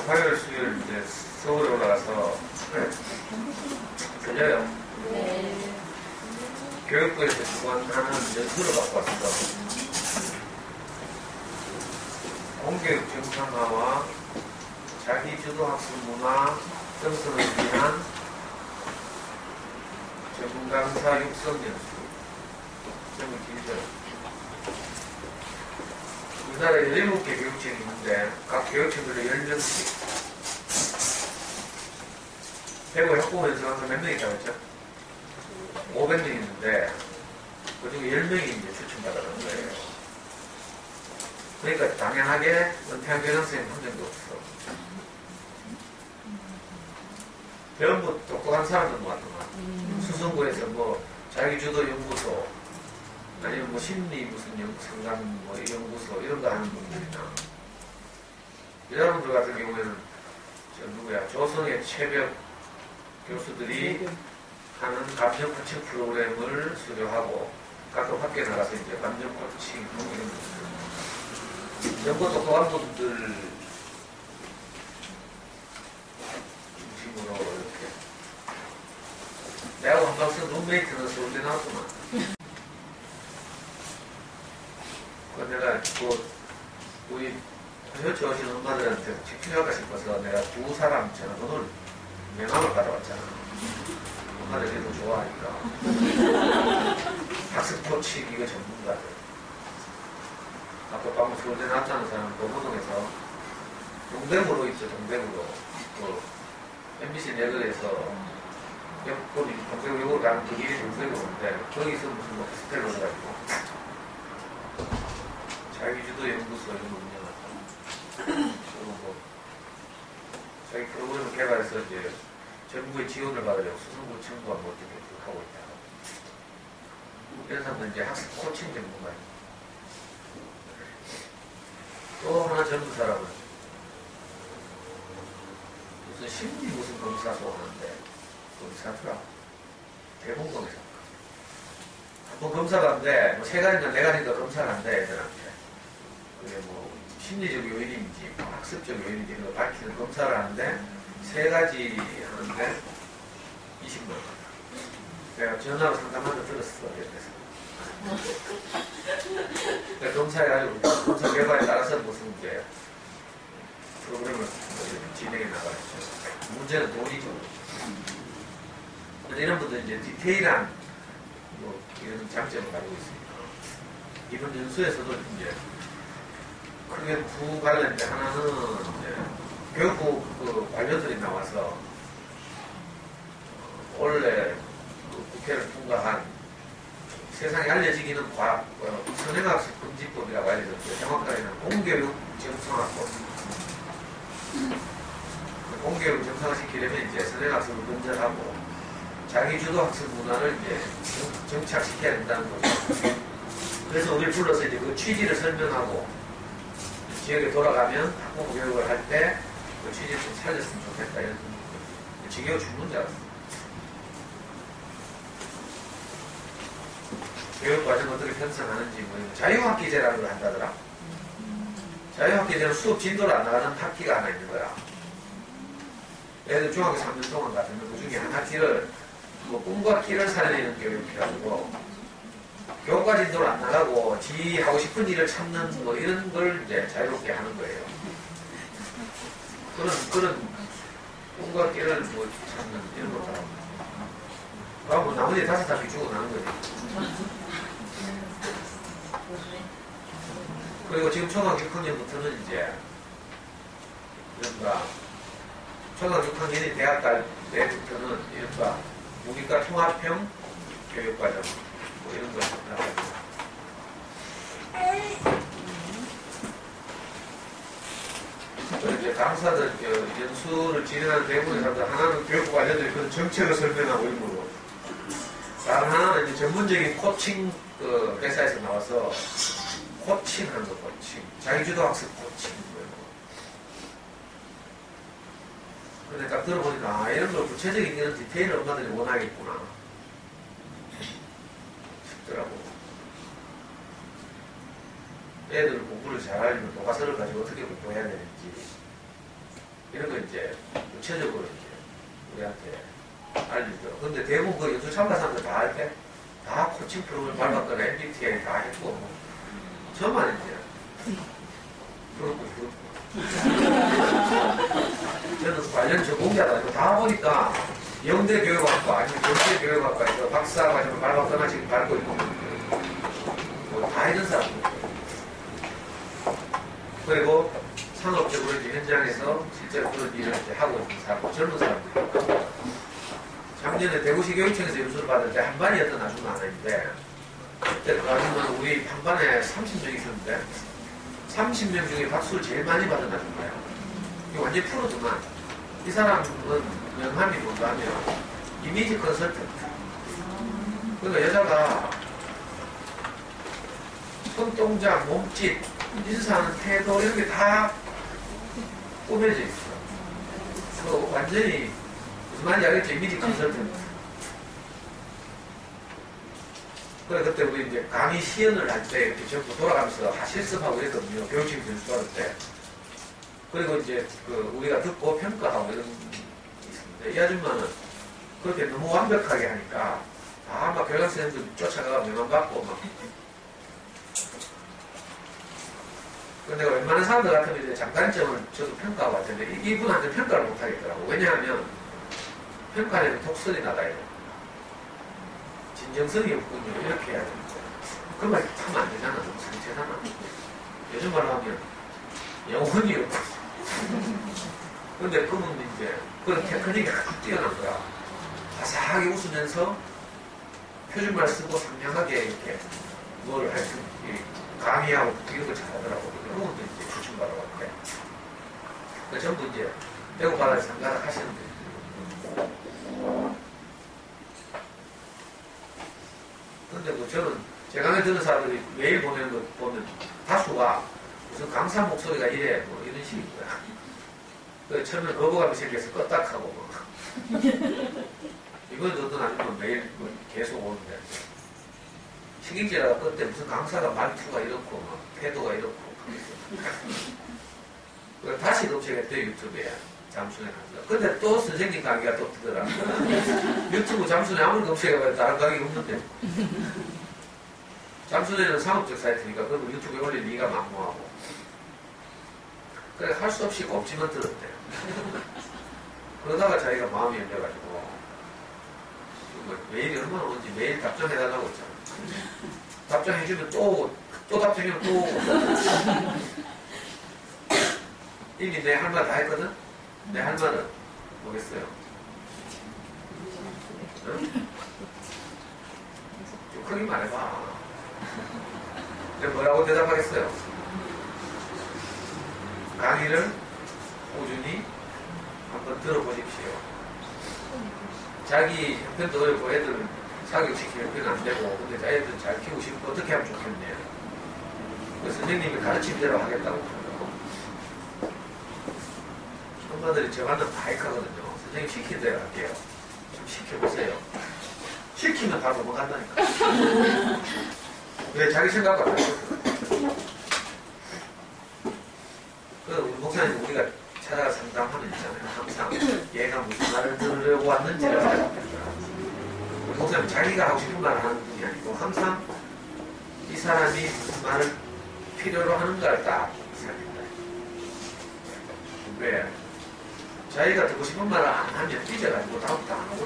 화요일, 수요일 이제 서울에 올라가서 들려요. 네. 교육부에서 주관하는 연수를 받고 왔어. 공교육 정상화와 자기주도 학습 문화 형성을 위한 전문 강사 육성 연수. 너무 길죠. 우리나라에 17개 교육청이 있는데 각 교육청들로 10명씩 대구 협공에서 항상 몇 명 있다고 했죠? 500명 있는데 그중에 10명이 이제 추천받아가는 거예요. 그러니까 당연하게 은퇴한 교장선생님 한 명도 없어. 전부 똑똑한 사람들 모았더만. 수성구에서 뭐 자기주도 연구소 아니면 뭐 심리 무슨 상담 뭐 연구소 이런 거 하는 분들이나 이 사람들 같은 경우에는 저 누구야 조선의 최벽 교수들이 하는 감정 코칭 프로그램을 수료하고 가끔 밖에 나가서 이제 감정 코칭 이런 분들 연구 똑똑한 분들 중심으로 이렇게 내하고 한방 쓴 룸메이트는 서울대 나왔구만. 내가 우리 효처 오신 엄마들한테 지켜줄까 싶어서 내가 두 사람 전화번호를 명함을 받아왔잖아. 엄마들이 더 좋아하니까. 학습 코칭 이거 전문가들. 아까 방금 서울대 나왔다는 사람은 도보동에서 동대구로 있죠. 동대구로 MBC 내거에서 동대구 요걸 가는 그 길이 동대구인데 거기서 무슨 뭐 스텔로 가지고 자기주도 연구소 이런 거 운영하고 뭐 자기 프로그램을 개발해서 이제 정부의 지원을 받으려고 수성구 청구하고 어떻게 하고 있다. 이런 사람들은 이제 학습 코칭 전문가입니다. 또 하나 젊은 사람은 무슨 심리 무슨 검사소 하는데 검사더라. 대본검사. 한번 검사가 한데 뭐 3가지인가 4가지인가 검사를 한대 애들한테. 그게 뭐 심리적 요인인지 뭐 학습적 요인인지 이런 걸 밝히는 검사를 하는데 3가지 하는데 20만 원. 내가 전화로 상담한 거 들었어. 그래서 검사해가지고 검사 결과에 따라서 무슨 이제 프로그램을 진행해 나가죠. 문제는 돈이죠. 근데 이런 분들은 이제 디테일한 뭐 이런 장점을 가지고 있습니다. 이번 연수에서도 이제 크게 두 관련인데 하나는 이제 교육부 그 관료들이 나와서 원래 그 국회를 통과한 세상에 알려지기는 과학, 선행학습 금지법이라고 알려졌는데 정확하게는 공교육 정상화법. 공교육을 정상화시키려면 이제 선행학습을 근절하고 자기주도 학습 문화를 이제 정착시켜야 된다는 거죠. 그래서 우리를 불러서 이제 그 취지를 설명하고 지역에 돌아가면 학부모 교육을 할 때 그 취지를 좀 살렸으면 좋겠다 이런 지겨워 죽는 줄 알았어. 교육 과정 어떻게 편성하는지 뭐 자유학기제라는 걸 한다더라. 자유학기제는 수업 진도를 안 나가는 학기가 하나 있는 거야. 애들 중학교 3년 동안 같으면 그 중에 한 학기를 뭐 꿈과 키를 살리는 교육이라고 교과 진도를 안 나가고 지 하고 싶은 일을 찾는 뭐 이런 걸 이제 자유롭게 하는 거예요. 그런 꿈과 끼를 뭐 찾는 이런 거다. 그러면 나머지 5학기 주고 나는 거지. 그리고 지금 초등학교 6학년부터는 이제 이른바 초등학교 6학년이 대학 갈 때부터는 이른바 무기과 통합형 교육과정 뭐 이런 걸 나가지고 이제 강사들 연수를 진행하는 대부분의 사람들 하나는 교육부 관련된 그런 정책을 설명하고 이런 거고 다른 하나는 이제 전문적인 코칭 그 회사에서 나와서 코칭하는 거 코칭 자기주도 학습 코칭 근데 딱 들어보니까 이런 걸 구체적인 이런 디테일을 엄마들이 원하겠구나 싶더라고. 애들 공부를 잘하려면 교과서를 가지고 어떻게 공부해야 되는지 이런 거 이제 구체적으로 이제 우리한테 알려줘. 근데 대부분 그 연수 참가사람들 다 할 때 다 코칭 프로그램 밟았거나 MBTI 다 했고 저만 이제 그렇고 저는 관련 전공자다. 이거 다 보니까 영대 교육학과 아니면 경대 교육학과에서 박사과정을 밟았거나 지금 밟고 있고 다 있는 사람들. 그리고 상업적으로 이제 현장에서 실제로 그런 일을 이제 하고 있는 사람, 젊은 사람들. 작년에 대구시 교육청에서 연수를 받을 때 한 반이었던 아줌마 하나 있는데, 그때 그 아줌마는 우리 한 반에 30명 있었는데, 30명 중에 박수를 제일 많이 받은 아줌마예요. 이게 완전히 프로지만, 이 사람은 명함이 뭔가 하면, 이미지 컨설턴트. 그러니까 여자가 손동작, 몸짓, 인사하는 태도 이런 게 다 꾸며져 있어. 완전히 무슨 말인지 알겠죠? 이미지 컨설턴트. 그래 그때 우리 이제 강의 시연을 할 때 이렇게 전부 돌아가면서 실습하고 이랬거든요. 교육청 연수 받을 때. 그리고 이제 그 우리가 듣고 평가하고 이런 게 있습니다. 이 아줌마는 그렇게 너무 완벽하게 하니까 막 교장선생님들 쫓아가서 명함 받고 막. 근데 내가 웬만한 사람들 같으면 이제 장단점을 저도 평가하고 할 텐데 이분한테 평가를 못 하겠더라고. 왜냐하면 평가에는 독설이 나가야 돼. 진정성이 없군요. 이렇게 해야 됩니다. 그런 말 하면 안 되잖아. 너무 상처잖아. 요즘 말로 하면 영혼이 없고. 근데 그분은 이제 그런 테크닉이 아주 뛰어난 거야. 화사하게 웃으면서 표준말 쓰고 상냥하게 이렇게 뭘 할 수, 강의하고 이런 걸 잘하더라고. 그런 것도 이제 추천받아고 할때. 전부 이제 대구 바다에 참가를 하시는데. 근데 뭐 저는 제 강의 듣는 사람들이 매일 보내는 거 보면 다수가 무슨 강사 목소리가 이래 뭐 이런 식인 거야. 그 처음에 거부감이 생겨서 껐딱하고 뭐. 이번에 듣던 아줌마 매일 뭐 계속 오는데 식인지라가 껐대 무슨 강사가 말투가 이렇고 막 태도가 이렇고 다시 검색했대 유튜브에 잠수내 강사. 근데 또 선생님 강의가 또 뜨더라. 유튜브 잠수내 아무리 검색해봐도 다른 강의가 없는데. 잠수내는 상업적 사이트니까 그럼 유튜브에 올릴 리가 막무하고. 그래 할 수 없이 꼽지만 들었대. 그러다가 자기가 마음이 열려가지고 메일이 얼마나 오는지 매일 답장해달라고 했잖아. 답장해주면 또 오고 또 답장해주면 또 오고. 이미 내 할 말 다 했거든? 내 할 말은 뭐겠어요? 응? 좀 크게 말해봐. 내가 뭐라고 대답하겠어요? 강의를 꾸준히 한번 들어보십시오. 자기 형편도 어렵고 애들 사교육시키면 형편 안 되고 근데 애들 잘 키우고 싶고 어떻게 하면 좋겠냐. 선생님이 가르친 대로 하겠다고 하고 엄마들이 저 만나면 다 익하거든요. 선생님 시킨 대로 할게요. 좀 시켜보세요. 시키면 바로 넘어간다니까. 왜 자기 생각과 다르거든요. 우리 목사님 우리가 찾아가 상담하는 있잖아요. 항상 얘가 무슨 말을 들으려고 왔는지를 찾아봅니다. 우리 목사님 자기가 하고 싶은 말을 하는 분이 아니고 항상 이 사람이 무슨 말을 필요로 하는가를 딱 생각합니다. 왜? 자기가 듣고 싶은 말을 안 하면 삐져가지고 다음부터 안 하고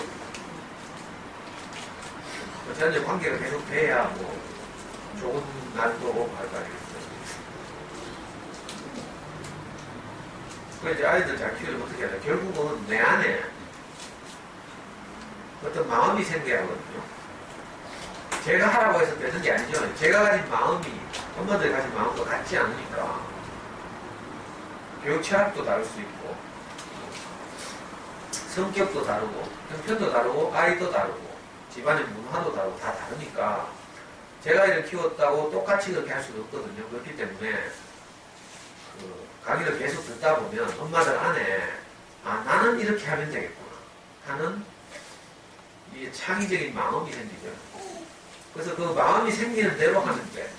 전혀 관계가 계속 돼야 뭐 좋은 날도 오고 할 거 아니겠어요. 그 이제 아이들 잘 키우려면 어떻게 해야 돼? 결국은 내 안에 어떤 마음이 생겨야 하거든요. 제가 하라고 해서 되는 게 아니죠. 제가 가진 마음이 엄마들이 가진 마음과 같지 않으니까 교육 철학도 다를 수 있고 성격도 다르고 형편도 다르고 아이도 다르고 집안의 문화도 다르고 다 다르니까 제가 아이를 키웠다고 똑같이 그렇게 할 수는 없거든요. 그렇기 때문에 강의를 계속 듣다 보면 엄마들 안에 나는 이렇게 하면 되겠구나 하는 이 창의적인 마음이 생기죠. 그래서 그 마음이 생기는 대로 하면 돼.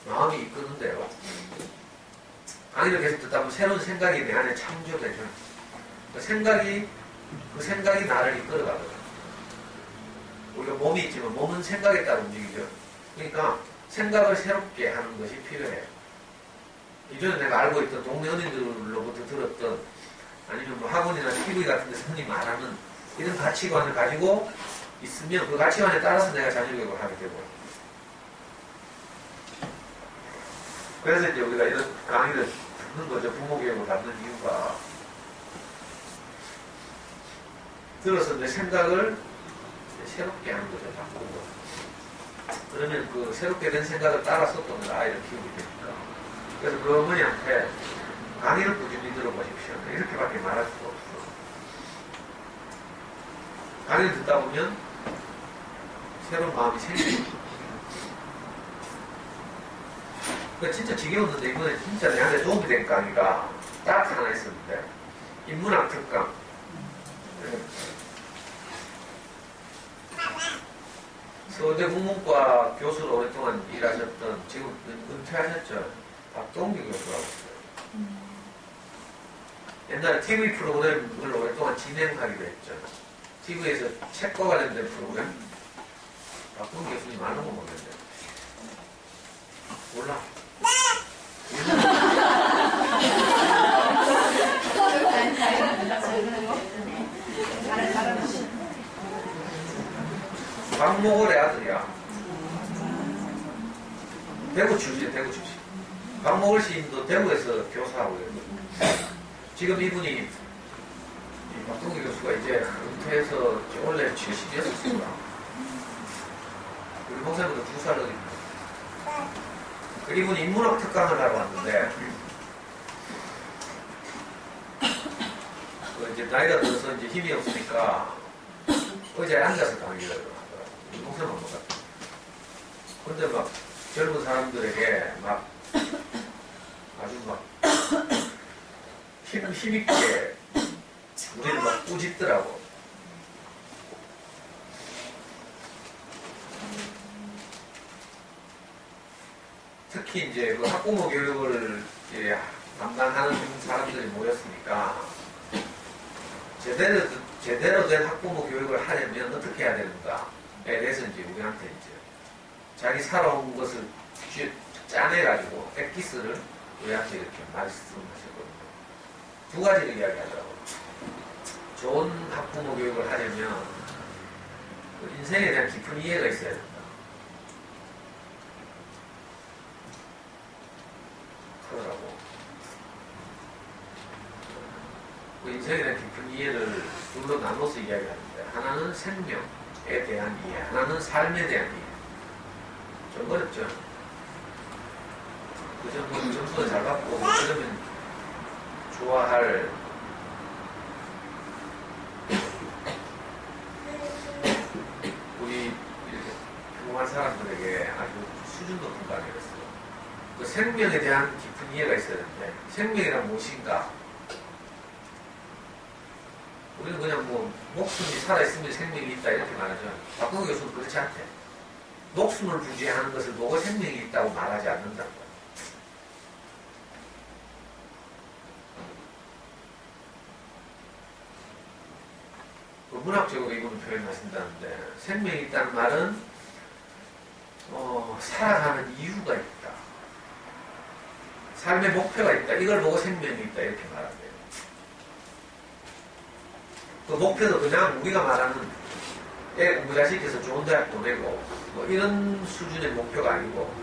마음이 이끄는 대로. 강의를 계속 듣다 보면 새로운 생각이 내 안에 창조되죠. 그 생각이 나를 이끌어가거든. 우리가 몸이 있지만 몸은 생각에 따라 움직이죠. 그러니까 생각을 새롭게 하는 것이 필요해요. 이전에 내가 알고 있던 동네 어린이들로부터 들었던 아니면 뭐 학원이나 TV 같은 데서 흔히 말하는 이런 가치관을 가지고 있으면 그 가치관에 따라서 내가 자율교육을 하게 되고, 그래서 이제 우리가 이런 강의를 듣는 거죠. 부모교육을 받는 이유가 들어서 내 생각을 새롭게 하는 거죠. 바꾸고. 그러면 그 새롭게 된 생각을 따라서 또 아이를 키우게 됩니다. 그래서 그 어머니한테 강의를 꾸준히 들어보십시오. 이렇게밖에 말할 수가 없어. 강의를 듣다 보면 새로운 마음이 생기죠. 그러니까 진짜 지겨웠는데 이번에 진짜 내한테 도움이 된 강의가 딱 하나 있었는데, 인문학 특강. 서울대 국문과 교수로 오랫동안 일하셨던, 지금 은퇴하셨죠. 박동기 교수라고 있어요. 옛날에 TV 프로그램을 오랫동안 진행하기도 했죠. TV에서 책과 관련된 프로그램. 박동기 교수님 아는 거 모르겠는데. 몰라. 박목월의 아들이야. 대구 출신. 박목월 시인도 대구에서 교사하고 있거든요. 지금 이분이, 이 박동기 교수가 이제 은퇴해서 원래 70이었습니다. 우리 목사님보다 2살 어립니다. 이분이 인문학 특강을 하러 왔는데, 이제 나이가 들어서 이제 힘이 없으니까 의자에 앉아서 강의를 하더라고요. 목사님 한번 같아요. 그런데 막 젊은 사람들에게 막 아주 막 힘있게 우리를 막 꾸짖더라고. 특히 이제 그 학부모 교육을 담당하는 사람들이 모였으니까 제대로 된 학부모 교육을 하려면 어떻게 해야 되는가에 대해서 이제 우리한테 이제 자기 살아온 것을 짜내가지고 엑기스를 우리한테 이렇게 말씀하셨거든요. 2가지를 이야기하더라고요. 좋은 학부모 교육을 하려면 그 인생에 대한 깊은 이해가 있어야 된다. 하더라고. 그 인생에 대한 깊은 이해를 둘로 나눠서 이야기하는데, 하나는 생명에 대한 이해, 하나는 삶에 대한 이해. 좀 어렵죠? 그 정도는 점수가 잘 받고, 그러면 좋아할 우리 이렇게 평범한 사람들에게 아주 수준 높은 강의였어요. 그 생명에 대한 깊은 이해가 있어야 되는데, 생명이란 무엇인가? 우리는 그냥 뭐 목숨이 살아있으면 생명이 있다 이렇게 말하죠. 박동기 교수는 그렇지 않대. 목숨을 부지하는 것을 보고 생명이 있다고 말하지 않는다. 그 문학적으로 이분은 표현하신다는데, 생명이 있다는 말은 살아가는 이유가 있다. 삶의 목표가 있다. 이걸 보고 생명이 있다 이렇게 말한대요. 그 목표도 그냥 우리가 말하는 애 공부 잘 시켜서 좋은 대학 보내고 뭐 이런 수준의 목표가 아니고,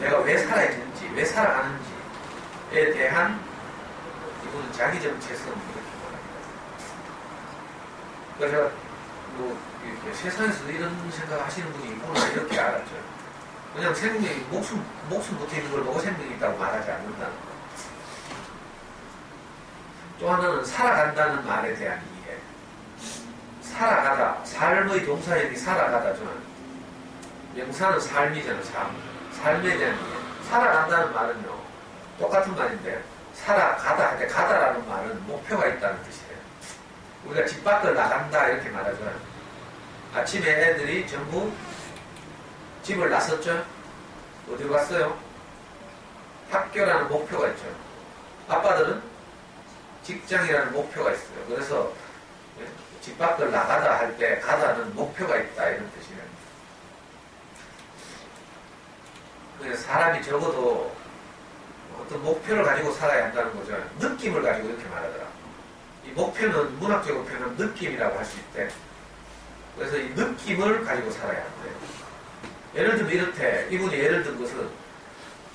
내가 왜 살아있는지, 왜 살아가는지에 대한 이분은 자기 정체성 이렇게 말합니다. 그래서 뭐 이렇게 세상에서 이런 생각하시는 분이 있구나 이렇게 알았죠. 그냥 생명이 목숨 붙어 있는 걸 보고 생명이 있다고 말하지 않는다는 거. 또 하나는 살아간다는 말에 대한 이해. 살아가다, 삶의 동사형이 살아가다 저는 명사는 삶이잖아. 삶에 대한 이해. 살아간다는 말은요 똑같은 말인데, 살아가다 할 때 가다라는 말은 목표가 있다는 뜻이에요. 우리가 집 밖을 나간다 이렇게 말하죠. 아침에 애들이 전부 집을 나섰죠. 어디로 갔어요? 학교라는 목표가 있죠. 아빠들은 직장이라는 목표가 있어요. 그래서 집 밖을 나가다 할 때 가다는 목표가 있다 이런 뜻이에요. 그래서 사람이 적어도 어떤 목표를 가지고 살아야 한다는 거죠. 느낌을 가지고 이렇게 말하더라. 이 목표는 문학적으로 표현하면 느낌이라고 할 수 있대. 그래서 이 느낌을 가지고 살아야 한대요. 예를 들면 이렇대. 이분이 예를 든 것은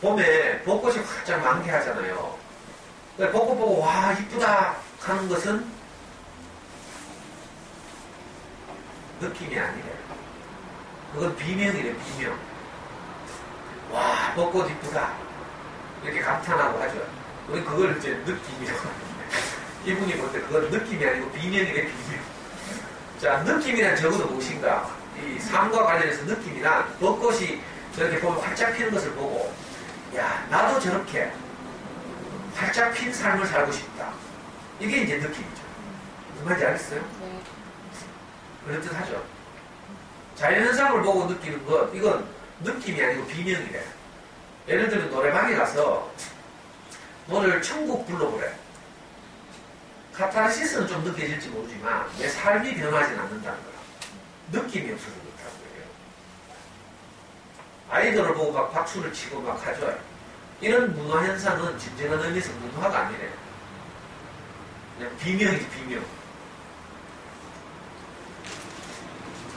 봄에 벚꽃이 활짝 만개하잖아요. 벚꽃 보고 와 이쁘다 하는 것은 느낌이 아니래. 그건 비명이래. 비명. 와 벚꽃 이쁘다 이렇게 감탄하고 하죠. 우리 그걸 이제 느낌이라고 하는데 이분이 볼 때 그건 느낌이 아니고 비명이래. 비명. 자, 느낌이란 적어도 무엇인가? 이 삶과 관련해서 느낌이란 벚꽃이 저렇게 보면 활짝 피는 것을 보고 야 나도 저렇게 활짝 핀 삶을 살고 싶다. 이게 이제 느낌이죠. 무슨 말인지 알겠어요? 네. 그런 뜻 하죠. 자연현상을 보고 느끼는 것, 이건 느낌이 아니고 비명이래. 예를 들면 노래방에 가서 노래를 천곡 불러보래. 카타르시스는 좀 느껴질지 모르지만 내 삶이 변하진 않는다는 거야. 느낌이 없어서 그렇다는 거예요. 아이돌을 보고 막 박수를 치고 막 하죠. 이런 문화현상은 진정한 의미에서 문화가 아니래. 그냥 비명이지 비명.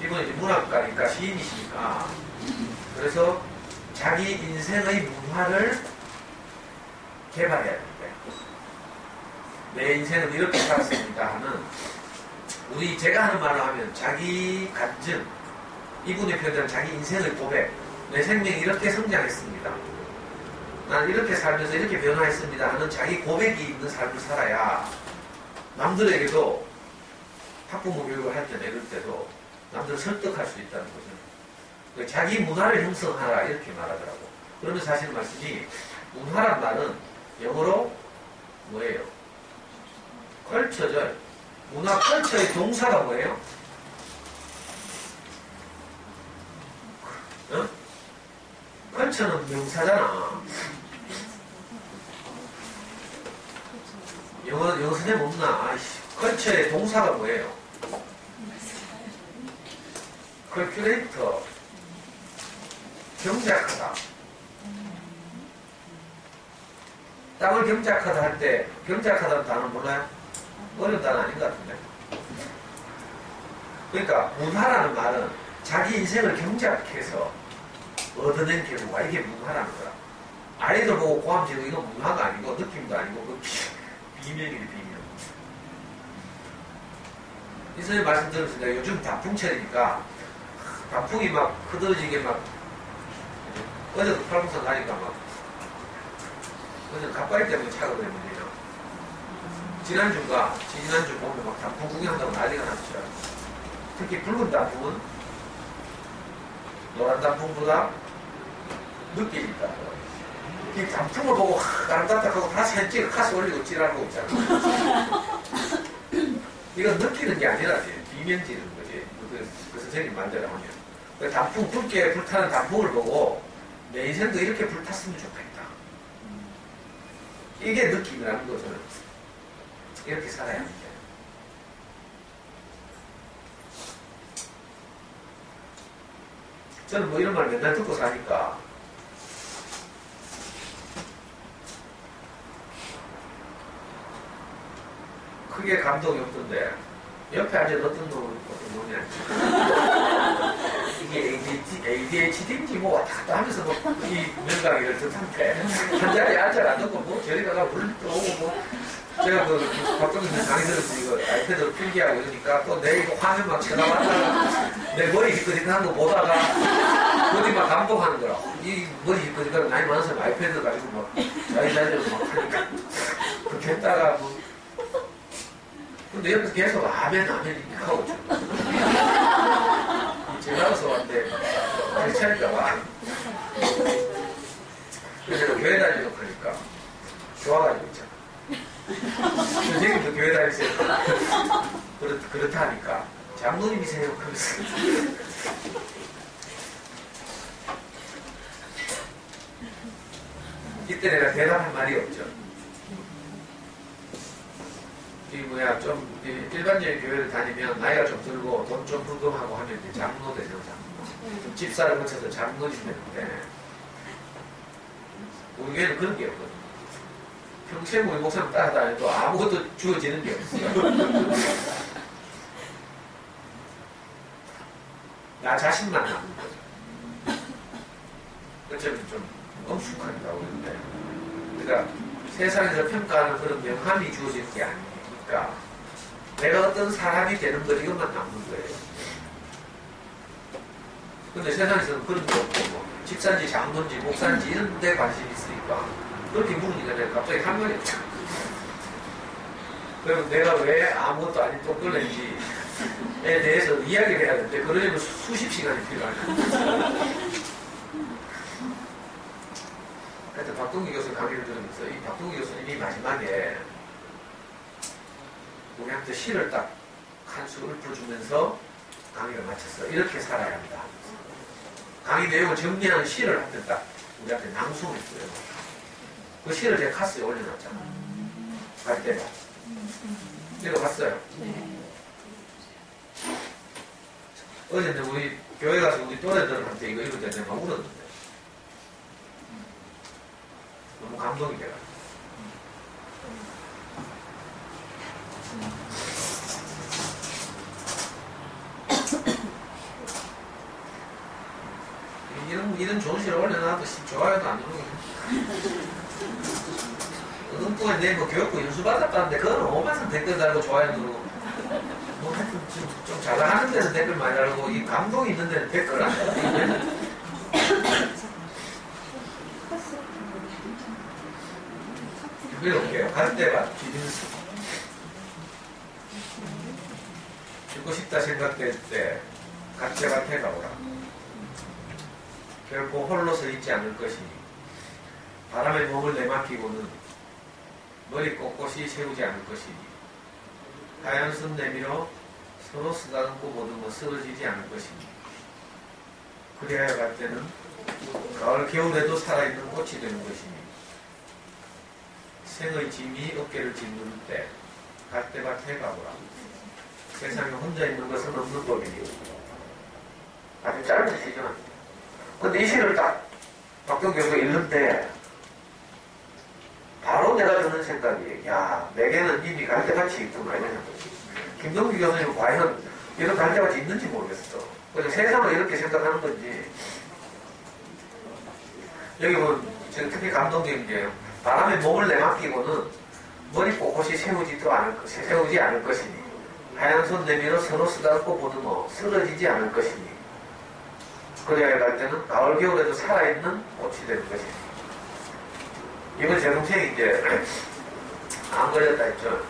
이분은 이제 문학가니까 시인이시니까 그래서 자기 인생의 문화를 개발해야 된대. 내 인생은 이렇게 살았습니다 하는 우리 제가 하는 말로 하면 자기 간증 이분의 표현은 자기 인생의 고백 내 생명이 이렇게 성장했습니다. 난 이렇게 살면서 이렇게 변화했습니다 하는 자기 고백이 있는 삶을 살아야 남들에게도 학부모 교육을 할 때나 이럴 때도 남들을 설득할 수 있다는 거죠. 자기 문화를 형성하라 이렇게 말하더라고. 그러면 사실 말씀이 문화란 말은 영어로 뭐예요? 컬처죠. 문화 컬처의 동사가 뭐예요? 어? 컬처는 명사잖아. 영어 선생님 없나? 컬처의 동사가 뭐예요? 컬큘레이터. 경작하다. 땅을 경작하다 할 때 경작하다는 단어 몰라요? 어려운 단어 아닌 것 같은데. 그러니까 문화라는 말은 자기 인생을 경작해서 얻어낸 결과 이게 문화라는 거야. 아이들 보고 고함 지르고 이건 문화가 아니고 느낌도 아니고 그 비명이래 비명. 이 선생님 말씀 들으면서 요즘 단풍철이니까 단풍이 막 흐드러지게 막 어제도 팔공산 가니까 막 어제는 가빠이 때문에 차가 됐는데요. 지난주 보면 막 단풍 구경한다고 난리가 났죠. 특히 붉은 단풍은 노란 단풍보다 늦게 있다고. 이 단풍을 보고 아름답다 하고 다 사진 찍어 카스 올리고 찌라고 있잖아. 이건 느끼는 게 아니라 비명 지르는 거지. 그 선생님 말대로 하면. 그 단풍 붉게 불타는 단풍을 보고 내 인생도 이렇게 불탔으면 좋겠다. 이게 느낌이라는 거죠. 이렇게 살아야 합니다. 저는 뭐 이런 말 맨날 듣고 사니까 크게 감동이 없던데 옆에 앉은 어떤 놈이 앉아. 이게 ADHD인지 뭐 왔다 갔다 하면서 뭐 이 명강의를 듣는데 한 자리에 앉아 안 듣고 뭐 저리 가가 물 들어오고 뭐 제가 박정희 강의 들어서 이거 아이패드로 필기하고 이러니까 또 내 이거 화면 막 쳐다봤다가 내 머리 휘끗휘끗한 거 보다가 어디 막 감동하는 거라. 이 머리 휘끗휘끗한 나이 많은 사람 아이패드 가지고 막 자기자기로 막 하니까 그렇게 했다가 뭐 근데 옆에서 계속 아멘 이렇게 하고 있죠. 제가서 왔는데 괜찮을까봐 그래서 제가 교회 다니려고 그러니까 좋아가지고 있잖아. 선생님도 교회 다니세요. 그렇다 하니까 장로님이세요. 그래서 이때 내가 대답할 말이 없죠. 좀 일반적인 교회를 다니면 나이가 좀 들고 돈 좀 불금하고 하면 이제 장로 되죠, 장로. 집사를 거쳐서 장로님 되는데 우리 교회는 그런 게 없거든요. 평생 우리 목사님 따라다녀도 아무것도 주어지는 게 없어요. 나 자신만 남는 거죠. 어쩌면 좀 엄숙하다고 그러는데, 그러니까 세상에서 평가하는 그런 명함이 주어지는 게 아니니까 내가 어떤 사람이 되는 것 이것만 남는 거예요. 근데 세상에서는 그런 게 없고 뭐 집사인지 장로인지 목사인지 이런 데 관심이 있으니까 그렇게 물으니까 내가 갑자기 한 말이 없죠. 그럼 내가 왜 아무것도 아닌 똥걸레인지에 대해서 이야기를 해야 되는데 그러려면 수십 시간이 필요하죠. 하여튼 박동기 교수 강의를 들으면서 이 박동기 교수님이 마지막에 우리한테 시를 딱 한 수 읊어주면서 강의를 마쳤어. 이렇게 살아야 한다. 강의 내용을 정리하는 시를 한편 딱 우리한테 낭송했어요. 그 시를 제가 카스에 올려놨잖아. 갈 때가. 읽어봤어요. 어제 우리 교회 가서 우리 또래들한테 이거 읽을 때 내가 막 울었는데 너무 감동이 돼가지고. 이런 좋은 시를 올려놔도 좋아요도 안 누르고. 응부에 내 뭐 교육부 인수받았다는데 그거는 오만상 댓글 달고 좋아요 누르고. 뭐 하여튼 좀 잘하는 데는 댓글 많이 달고 이 감동이 있는 데는 댓글 안 달고. 읽어볼게요. 갈대밭 비빈수. 죽고 싶다 생각될 때 갈대밭에 가보라. 결코 홀로 서 있지 않을 것이니 바람에 몸을 내맡기고는 머리 꼿꼿이 세우지 않을 것이니 하얀 손 내밀어 서로 쓰다듬고 보듬어 쓰러지지 않을 것이니 그리하여 갈 때는 가을 겨울에도 살아있는 꽃이 되는 것이니 생의 짐이 어깨를 짓누를 때 갈대밭에 가보라. 세상에 혼자 있는 것은 없는 법이니. 아주 짧은 시죠. 근데 이 시를 딱 박동기 교수가 읽는데 바로 내가 드는 생각이 야 내게는 이미 갈대밭이 있구나 이런 생각이. 김동기 교수님은 과연 이런 갈대밭이 있는지 모르겠어. 그래서 세상을 이렇게 생각하는 건지. 여기 보면 제가 특히 감동적인 게 바람에 몸을 내맡기고는 머리 꼿꼿이 세우지 않을 것이니 하얀 손 내밀어 서로 쓰다듬고 보듬어 쓰러지지 않을 것이니 그래야 갈 때는 가을 겨울에도 살아있는 꽃이 되는 것이니. 이번 제 동생이 이제 암 걸렸다 했죠.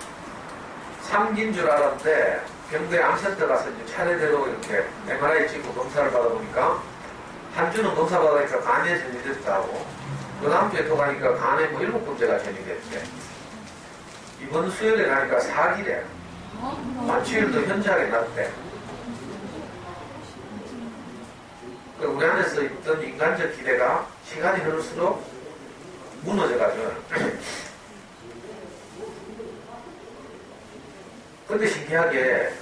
3기인 줄 알았는데 경부에 암센터 가서 이제 차례대로 이렇게 MRI 찍고 검사를 받아보니까 한 주는 검사 받으니까 간에 전이됐다고 그 다음 주에 또 가니까 간에 뭐 7군데가 전이됐대. 이번 수요일에 가니까 4기래. 만취율도 현저하게 낮대. 우리 안에서 있던 인간적 기대가 시간이 흐를수록 무너져가죠. 근데 신기하게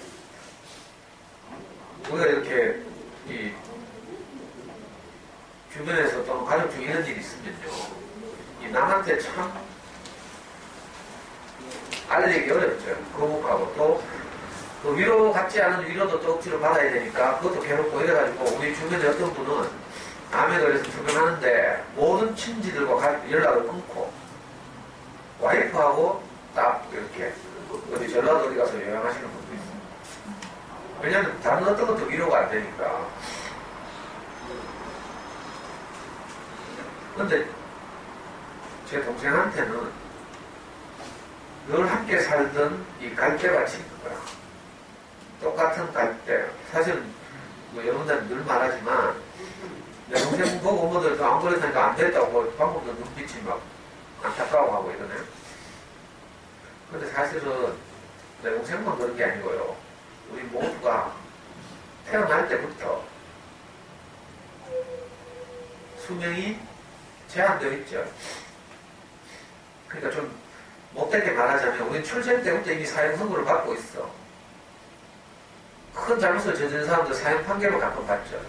우리가 이렇게 이 주변에서 또는 가족 중에 이런 일이 있으면요 이 남한테 참 알리기 어렵죠. 거북하고 또 위로 같지 않은 위로도 또 억지로 받아야 되니까 그것도 괴롭고 이래가지고 우리 주변에 어떤 분은 암에 걸려서 출근하는데 모든 친지들과 연락을 끊고 와이프하고 딱 이렇게 어디 전라도 어디 가서 여행하시는 분도 있어요. 왜냐면 다른 어떤 것도 위로가 안 되니까. 근데 제 동생한테는 늘 함께 살던 이 갈대밭이 있는 거야. 똑같은 갈대. 사실은 뭐 여러분들은 늘 말하지만 내 동생 보고 엄마들 안 그랬다니까 안 됐다고 방금도 눈빛이 막 안타까워하고 이러네. 근데 사실은 내 동생만 그런 게 아니고요. 우리 모두가 태어날 때부터 수명이 제한되어 있죠. 그러니까 좀 못되게 말하자면 우리 출생 때부터 이미 사형 선고를 받고 있어. 큰 잘못을 저지른 사람들 사형 판결을 가끔 받죠.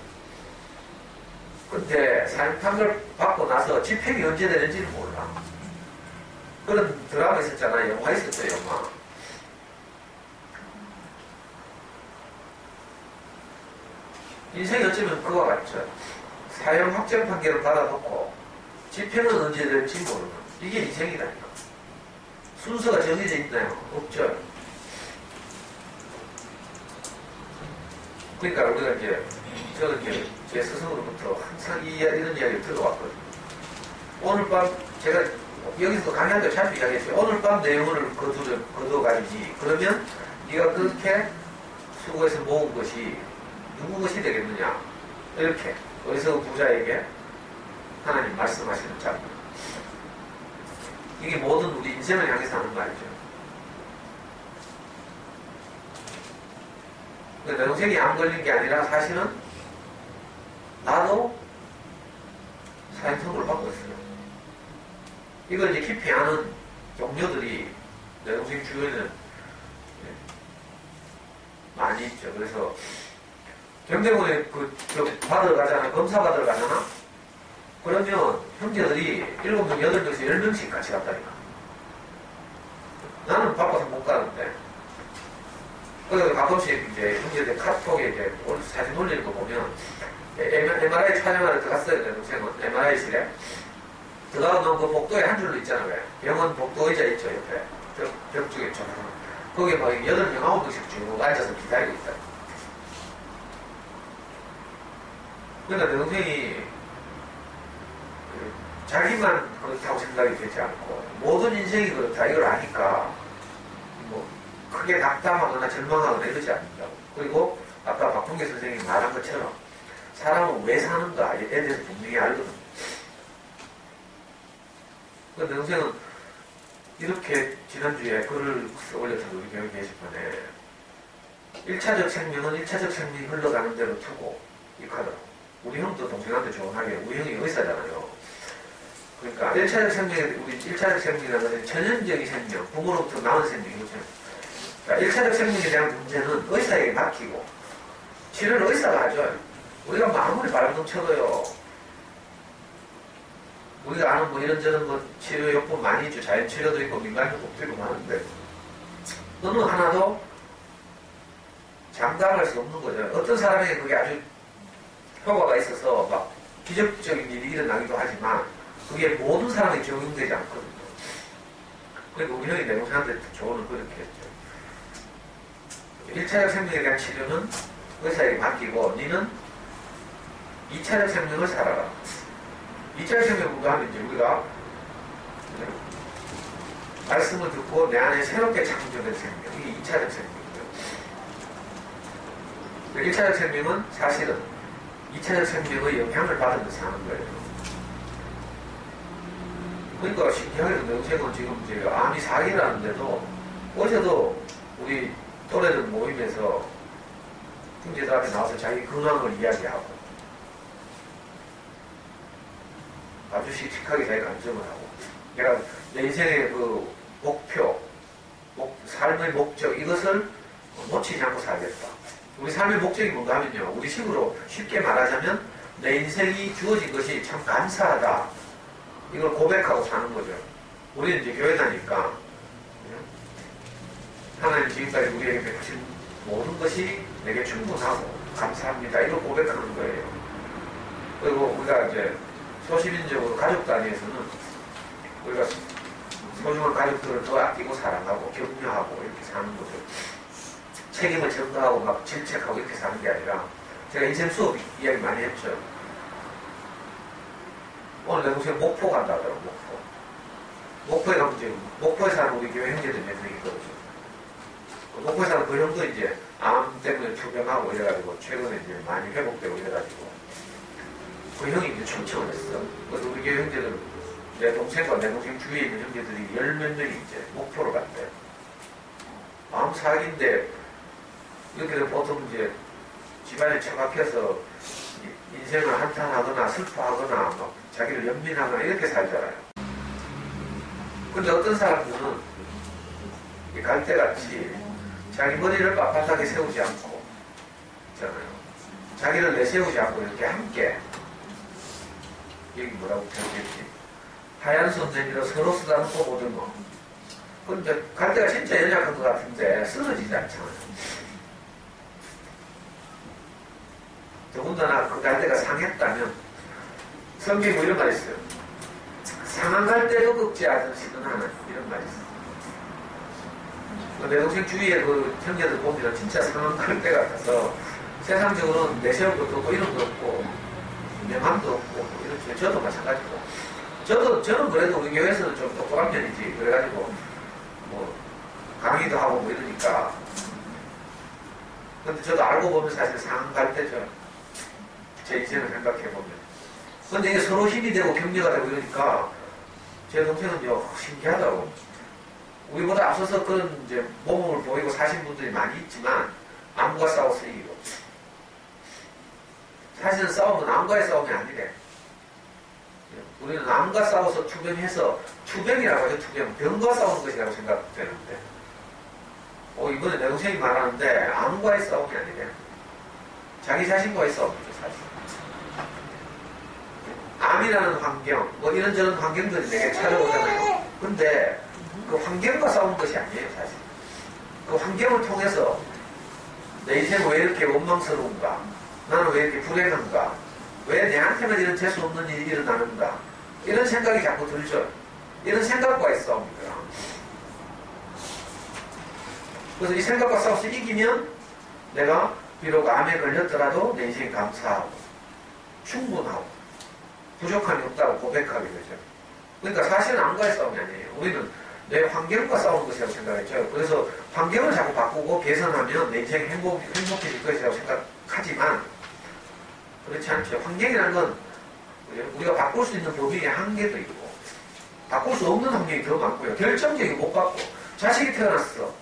근데 사형 판결 받고 나서 집행이 언제 되는지는 몰라. 그런 드라마 있었잖아. 영화 있었죠, 영화. 인생이 어쩌면 그와 같죠. 사형 확정 판결을 받아놓고 집행은 언제 될지 모르는, 이게 인생이라니까. 순서가 정해져 있나요? 없죠. 그러니까 우리가 저는 제 스승으로부터 항상 이런 이야기를 들어왔거든요. 오늘 밤, 제가 여기서 강의할 때 자주 이야기했어요. 오늘 밤 내용을 거둬가지지. 그러면 네가 그렇게 수고해서 모은 것이 누구 것이 되겠느냐. 이렇게 어리석은 부자에게 하나님 말씀하시는 장면. 이게 모든 우리 인생을 향해서 하는 말이죠. 내 동생이 안 걸린 게 아니라 사실은 나도 사형 선고를 받고 있어요. 이걸 이제 깊이 아는 동료들이 내 동생 주변에는 많이 있죠. 그래서 경제원에 받으러 가잖아. 검사 받으러 가잖아. 그러면 형제들이 7명, 8명에서 10명씩 같이 갔다니까. 나는 바빠서 못 가는데. 그래서 가끔씩 이제 형제들 카톡에 이제 사진 올리는 거 보면 MRI 촬영하러 들어갔어요. 내 동생은 MRI실에. 들어가면 그 복도에 한 줄로 있잖아. 왜? 병원 복도 의자 있죠. 옆에. 벽 쪽에 있죠. 거기에 막 8명, 9명씩 쭉 앉아서 기다리고 있다. 그러니까 내 동생이 자기만 그렇다고 생각이 되지 않고 모든 인생이 그렇다 이걸 아니까 뭐 크게 낙담하거나 절망하거나 이러지 않는다고. 그리고 아까 박동계 선생님이 말한 것처럼 사람은 왜 사는가에 대해서 분명히 알거든. 내 동생은 이렇게 지난주에 글을 올려서 우리 교회 게시판에 1차적 생명은 1차적 생명이 흘러가는 대로 두고 익하더라고. 우리 형도 동생한테 조언하게, 우리 형이 의사잖아요. 그러니까 1차적 생명이, 우리 1차적 생명이라는 것은 전형적인 생명, 부모로부터 나온 생명이죠. 그러니까 1차적 생명에 대한 문제는 의사에게 맡기고 치료를 의사가 하죠. 우리가 아무리 발버둥 쳐도요. 우리가 아는 뭐 이런저런 뭐 치료요법 많이 있죠. 자연치료도 있고 민간요법도 있고 많은데 어느 하나도 장담할 수 없는 거죠. 어떤 사람에게 그게 아주 효과가 있어서 막 기적적인 일이 일어나기도 하지만 그게 모든 사람에게 적용되지 않거든요. 그러니까 우리 형이 내 동생한테 조언을 그렇게 했죠. 1차적 생명에 대한 치료는 의사에게 맡기고 니는 2차적 생명을 살아라. 2차적 생명을 공부하면 이제 우리가 말씀을 듣고 내 안에 새롭게 창조된 생명, 이게 2차적 생명이죠. 1차적 생명은 사실은 2차적 생명의 영향을 받으면서 하는 거예요. 그러니까 신기하게도 내 동생은 지금 이제 암이 4기를 하는데도 어제도 우리 또래들 모임에서 형제들 앞에 나와서 자기 근황을 이야기하고 아주 씩씩하게 자기 간증을 하고 내가 내 인생의 그 목표, 삶의 목적 이것을 놓치지 않고 살겠다. 우리 삶의 목적이 뭔가 하면요. 우리 식으로 쉽게 말하자면 내 인생이 주어진 것이 참 감사하다. 이걸 고백하고 사는 거죠. 우리는 이제 교회 다니까 하나님 지금까지 우리에게 베푸신 모든 것이 내게 충분하고 감사합니다. 이걸 고백하는 거예요. 그리고 우리가 이제 소시민적으로 가족 단위에서는 우리가 소중한 가족들을 더 아끼고 사랑하고 격려하고 이렇게 사는 거죠. 책임을 전가하고 막 질책하고 이렇게 사는 게 아니라 제가 인생 수업 이야기 많이 했죠. 오늘 내 동생 목포 간다 하더라고. 목포에 가면 이제 목포에 사는 우리 교회 형제들 몇 명 있거든요. 목포에 사는 그 형도 이제 암 때문에 투병하고 이래가지고 최근에 이제 많이 회복되고 이래가지고 그 형이 이제 초청을 했어. 그래서 우리 교회 형제들 내 동생과 내 동생 주위에 있는 형제들이 10몇 명이 이제 목포로 갔대. 암 사기인데 이렇게 되면 보통 이제 집안에 처박혀서 인생을 한탄하거나 슬퍼하거나 막 자기를 연민하거나 이렇게 살잖아요. 근데 어떤 사람들은 이 갈대같이 자기 머리를 빳빳하게 세우지 않고 있잖아요. 자기를 내세우지 않고 이렇게 함께 여기 뭐라고 표현했지? 하얀 손 내밀어 서로 쓰다듬고 보듬어. 근데 갈대가 진짜 연약한 것 같은데 쓰러지지 않잖아요. 더군다나 그 갈대가 상했다면 성경에 뭐 이런 말이 있어요. 상한 갈대도 꺾지 않으시는 하나님, 이런 말이 있어요. 내 동생 주위에 그 형제들 보면 진짜 상한 갈대 같아서 세상적으로는 내세울 것도 없고 이름도 없고 명함도 없고 이렇게 저도 마찬가지고 저는 그래도 우리 교회에서는 좀 똑똑한 편이지. 그래가지고 뭐 강의도 하고 뭐 이러니까. 근데 저도 알고 보면 사실 상한 갈대죠. 제 인생을 생각해보면. 근데 이게 서로 힘이 되고 격려가 되고 이러니까 제 동생은요, 신기하다고. 우리보다 앞서서 그런 이제 모범을 보이고 사신 분들이 많이 있지만, 암과 싸워서 이기고. 사실은 싸움은 암과의 싸움이 아니래. 우리는 암과 싸워서 투병해서, 투병이라고 해요, 투병. 병과 싸우는 것이라고 생각되는데. 이번에 내 동생이 말하는데, 암과의 싸움이 아니래. 자기 자신과의 싸움이죠, 사실. 암이라는 환경, 뭐 이런저런 환경들이 내게 찾아오잖아요. 근데 그 환경과 싸우는 것이 아니에요, 사실. 그 환경을 통해서 내 인생은 왜 이렇게 원망스러운가? 나는 왜 이렇게 불행한가? 왜 내한테만 이런 재수 없는 일이 일어나는가? 이런 생각이 자꾸 들죠. 이런 생각과의 싸움입니다. 그래서 이 생각과 싸워서 이기면 내가 비록 암에 걸렸더라도 내 인생이 감사하고 충분하고 부족함이 없다고 고백하게 되죠. 그러니까 사실은 암과의 싸움이 아니에요. 우리는 내 환경과 싸우는 것이라고 생각했죠. 그래서 환경을 자꾸 바꾸고 개선하면 내 인생이 행복해질 것이라고 생각하지만 그렇지 않죠. 환경이라는 건 우리가 바꿀 수 있는 범위의 한계도 있고 바꿀 수 없는 환경이 더 많고요. 결정적이고 못 바꿔. 자식이 태어났어.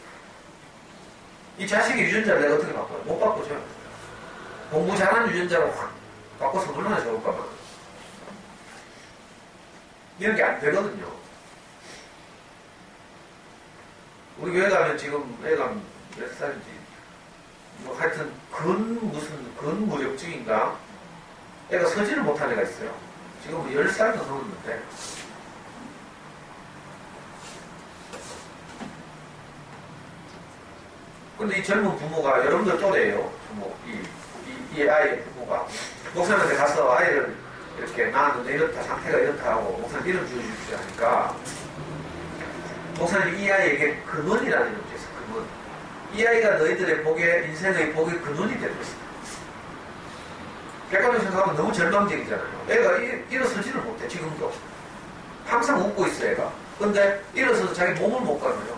이 자식의 유전자를 내가 어떻게 바꿔요? 못 바꾸죠. 공부 잘하는 유전자로 확 바꿔서 얼마나 좋을까만. 이런 게 안 되거든요. 우리 교회 가면 지금 애가 몇 살인지, 뭐 하여튼 근무력증인가? 애가 서지를 못한 애가 있어요. 지금 10살도 넘었는데. 근데 이 젊은 부모가, 여러분들 또래예요. 부모, 이 아이의 부모가. 목사님한테 가서 아이를 이렇게 낳았는데 이렇다, 상태가 이렇다 하고, 목사님 이름 지어주십시오 하니까, 목사님 이 아이에게 근원이라는 이름을 지었어요. 근원. 이 아이가 너희들의 복에, 인생의 복의 근원이 될 것이다. 객관적으로 생각하면 너무 절망적이잖아요. 애가 일어서지를 못해, 지금도. 항상 웃고 있어, 애가. 근데 일어서서 자기 몸을 못 가져요.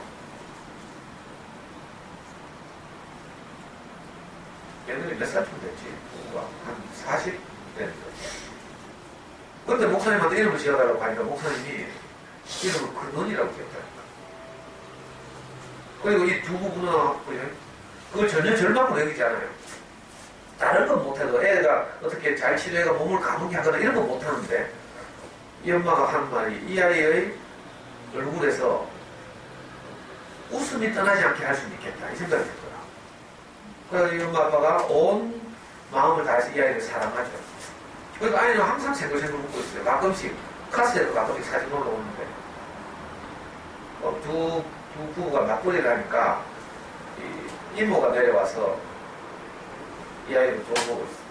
얘들이 몇 살쯤 됐지? 한 40 되는 거지. 근데 목사님한테 이름을 지어달라고 하니까 목사님이 이름을 근원이라고 지었다니까. 그리고 이 두 부부는 그걸 전혀 절망으로 여기지 않아요. 다른 건 못해도 애가 어떻게 잘 치료해가 몸을 가물게 하거나 이런 건 못하는데 이 엄마가 하는 말이 이 아이의 얼굴에서 웃음이 떠나지 않게 할 수는 있겠다 이 생각이 들 거야. 그래서 이 엄마 아빠가 온 마음을 다해서 이 아이를 사랑하죠. 그래서 아이는 항상 생글생글 웃고 있어요. 가끔씩 카스에도 가끔씩 사진 올라오는데 두 부부가 맞벌이를 하니까 이모가 내려와서 이 아이를 돌보고 있어요.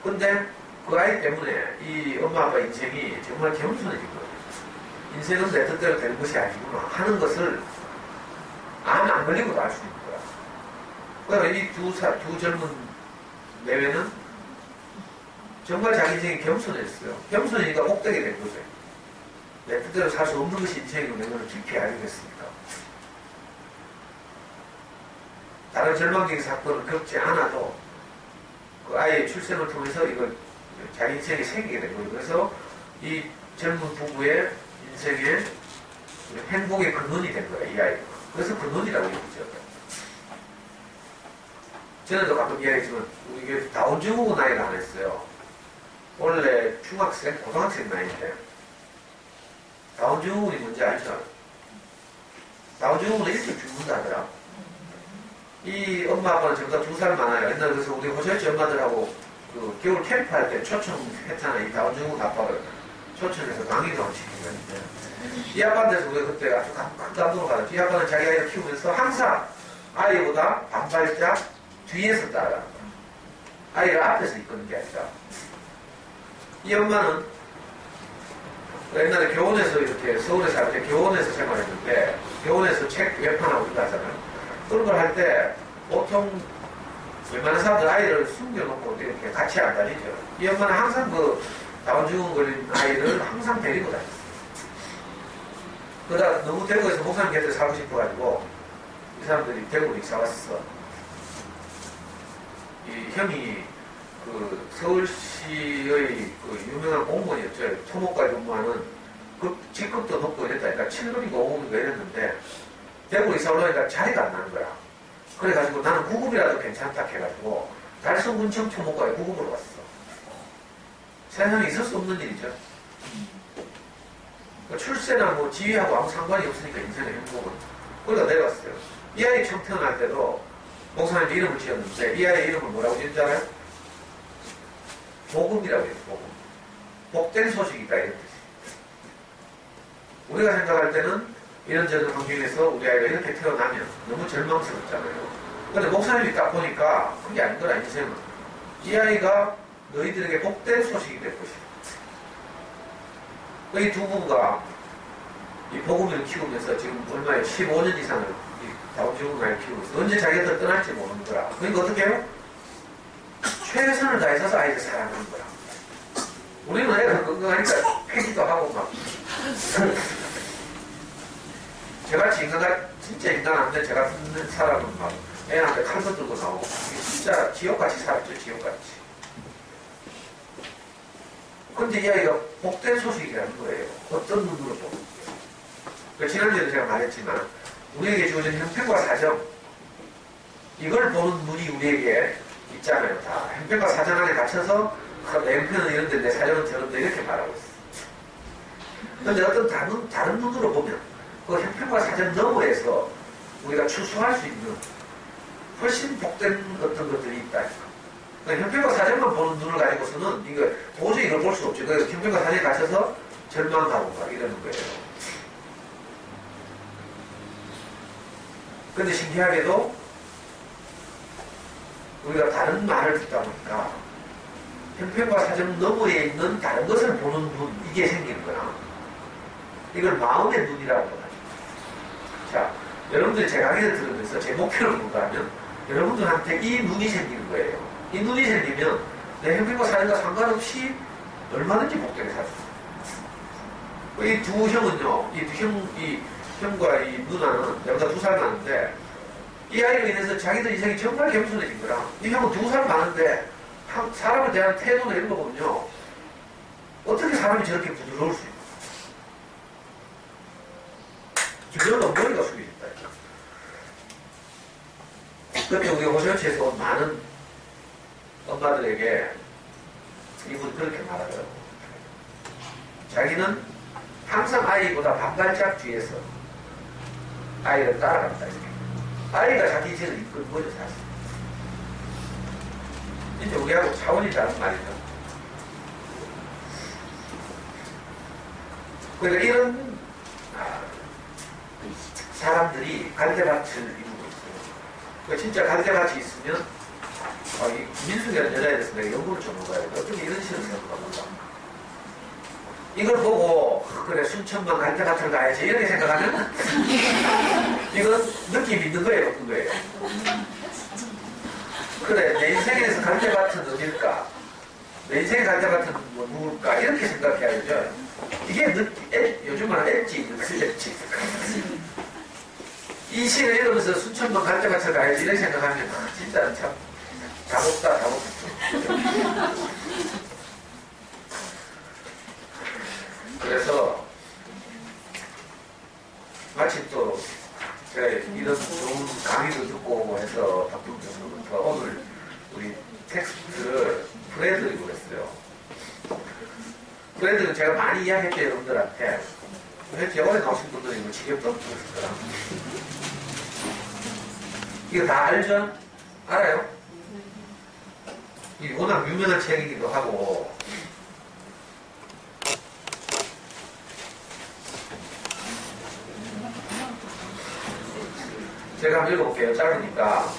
근데 그 아이 때문에 이 엄마 아빠 인생이 정말 겸손해진 거예요. 인생은 내 뜻대로 되는 것이 아니구나 하는 것을 안 걸리고도 알 수 있는 거야. 그러니까 이 두 젊은 내외는 정말 자기 인생이 겸손했어요. 겸손이니까 복되게 된 거죠. 내 뜻대로 살 수 없는 것이 인생이고 내 것을 깊이 알게 됐으니까. 다른 절망적인 사건을 겪지 않아도 그 아이의 출생을 통해서 이걸 자기 인생에 새기게 된 거예요. 그래서 이 젊은 부부의 인생의 행복의 근원이 된 거예요, 이 아이가. 그래서 근원이라고 얘기죠. 전에도 가끔 이야기했지만 우리 교회 다운증후군 나이가 안 했어요. 원래 중학생, 고등학생 나이인데 다운증후군이 뭔지 알죠? 다운증후군은 일찍 죽는다더라. 이 엄마 아빠는 전부 다 2살 많아요. 옛날에 그래서 우리 호주의 엄마들하고 그 겨울 캠프할 때 초청했잖아. 이 다운증후군 아빠를 초청해서 강의도 시키는데 이 아빠한테서 우리가 그때 아주 큰 감동을 받았죠. 이 아빠는 자기 아이를 키우면서 항상 아이보다 반발짝 뒤에서 따라 아이를 앞에서 이끄는 게 아니라 이 엄마는 옛날에 교원에서 이렇게 서울에 살 때 교원에서 생활했는데 교원에서 책 외판하고 이거 하잖아요. 그런 걸 할 때 보통 웬만한 사람들 아이를 숨겨놓고 이렇게 같이 안 다니죠. 이 엄마는 항상 그 다운증후군 걸린 아이를 항상 데리고 다녔어요. 그러다 너무 대구에서 목사님 곁에 살고 싶어가지고 이 사람들이 대구로 이사 왔어. 이 형이 그 서울시의 그 유명한 공무원이었죠. 토목과 근무하는 그 직급도 높고 이랬다니까 7급이고 5급이고 이랬는데 대구로 이사 올라오니까 자리가 안 나는 거야. 그래가지고 나는 9급이라도 괜찮다 해가지고 달성군청 토목과에 9급으로 갔어. 세상에 있을 수 없는 일이죠. 출세나 뭐 지위하고 아무 상관이 없으니까 인생의 행복은. 그러다 내려왔어요. 이 아이 처음 태어날 때도 목사님 이름을 지었는데 이 아이 이름을 뭐라고 지은 줄 알아요? 복음이라고 해요. 복음. 복된 소식이다 이런 뜻이. 우리가 생각할 때는 이런저런 환경에서 우리 아이가 이렇게 태어나면 너무 절망스럽잖아요. 근데 목사님이 딱 보니까 그게 아닌 거라 인생은. 이 아이가 너희들에게 복된 소식이 될 것이다. 이 두 부부가 이 복음을 키우면서 지금 얼마에 15년 이상을 이 다운증후군 아이를 키우고 있어. 언제 자기가 떠날지 모르는 거라. 그러니까 어떻게 해요? 최선을 다해서 아이를 사랑하는 거야. 우리는 애가 건강하니까 패기도 하고 막 저같이 진짜 인간 안 된 저 같은 사람은 막 애한테 칼도 들고 나오고 진짜 지옥같이 살았죠. 지옥같이. 근데 이 아이가 복된 소식이라는 거예요. 어떤 눈으로 보는 거예요. 지난주에도 제가 말했지만 우리에게 주어진 형편과 사정 이걸 보는 눈이 우리에게 있잖아요. 다 형편과 사정 안에 갇혀서 내 형편은 이런데 내 사정은 저런데 이렇게 말하고 있어요. 그런데 어떤 다른 눈으로 보면 그 형편과 사정 너머에서 우리가 추수할 수 있는 훨씬 복된 어떤 것들이 있다. 그러니까 형편과 사정만 보는 눈을 가지고서는 이거 도저히 이걸 볼 수 없죠. 그래서 형편과 사정에 갇혀서 절망하고 막 이러는 거예요. 근데 신기하게도 우리가 다른 말을 듣다 보니까 형편과 사정 너머에 있는 다른 것을 보는 눈, 이게 생기는 거야. 이걸 마음의 눈이라고 하죠. 자, 여러분들이 제 강의를 들으면서 제 목표는 뭔가 하면 여러분들한테 이 눈이 생기는 거예요. 이 눈이 생기면 내 형편과 사정과 상관없이 얼마든지 복되게 살 수 있어요. 이 두 형은요, 이 형과 이 누나는 내보다 2살 많은데 이 아이로 인해서 자기들 인생이 정말 겸손해진 거라. 이 형은 2살 많은데 사람에 대한 태도나 이런 거 보면요, 어떻게 사람이 저렇게 부드러울 수 있나. 주변은 머리가 숙여진다. 그런데 우리 호시원치에서 온 많은 엄마들에게 이분이 그렇게 말하더라고요. 자기는 항상 아이보다 반발짝 뒤에서 아이를 따라간다. 이렇게. 아이가 자기 인생을 이끄는 거죠, 사실. 이제 우리하고 차원이 다른 말이죠. 그러니까 이런 사람들이 갈대밭을 이루고 있어요. 그러니까 진짜 갈대밭이 있으면 이 민숙이라는 여자에 대해서 내가 연구를 좀 해봐야 돼. 어떻게 이런 식으로 생각하는가. 이걸 보고 그래 순천만 갈대밭을 가야지 이렇게 생각하면 이건 느낌이 있는 거예요, 없는 거예요. 그래 내 인생에서 갈대밭은 어딜까, 내 인생의 갈대밭은 뭐 누굴까 이렇게 생각해야죠. 이게 요즘은 엣지 엣지 이 시를 읽으면서 순천만 갈대밭을 가야지 이렇게 생각하면 진짜 참 다복다 다복다. 그래서 마침 또 제가 이런 좋은 강의도 듣고 해서 박동 교수부터 오늘 우리 텍스트를 프레드리고 그랬어요. 프레드는 제가 많이 이야기했죠, 여러분들한테. 왜 오래 나오신 분들이 이거 지겹도 없을 거야. 이거 다 알죠? 알아요? 이게 워낙 유명한 책이기도 하고, 제가 한번 읽어볼게요. 짧으니까.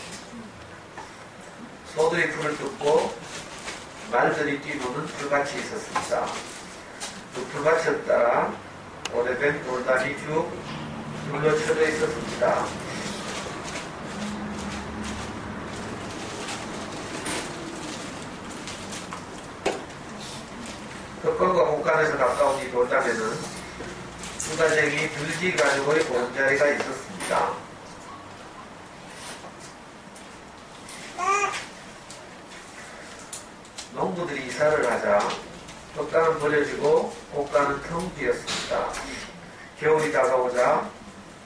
소들이 풀을 뜯고 말들이 뛰노는 풀밭이 있었습니다. 그 풀밭을 따라 오래된 돌담이 쭉 둘러쳐져 있었습니다. 덕건과 곳간에서 가까운 이 돌담에는 수다쟁이 들쥐 가족의 보금자리가 있었습니다. 농부들이 이사를 하자 덕간은 버려지고 곳간은 텅 비었습니다. 겨울이 다가오자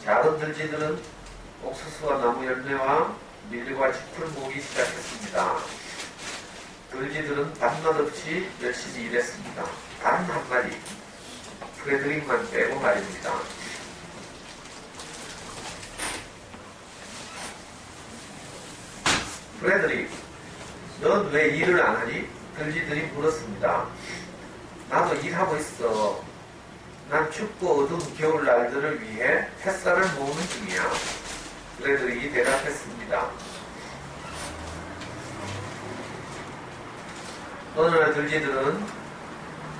작은 들쥐들은 옥수수와 나무 열매와 밀과 짚을 모으기 시작했습니다. 들쥐들은 밤낮 없이 열심히 일했습니다. 단 한 마리, 프레드릭만 빼고 말입니다. 프레드릭, 넌 왜 일을 안 하니? 들쥐들이 물었습니다. 나도 일하고 있어. 난 춥고 어두운 겨울날들을 위해 햇살을 모으는 중이야. 프레드릭이 대답했습니다. 어느 날 들쥐들은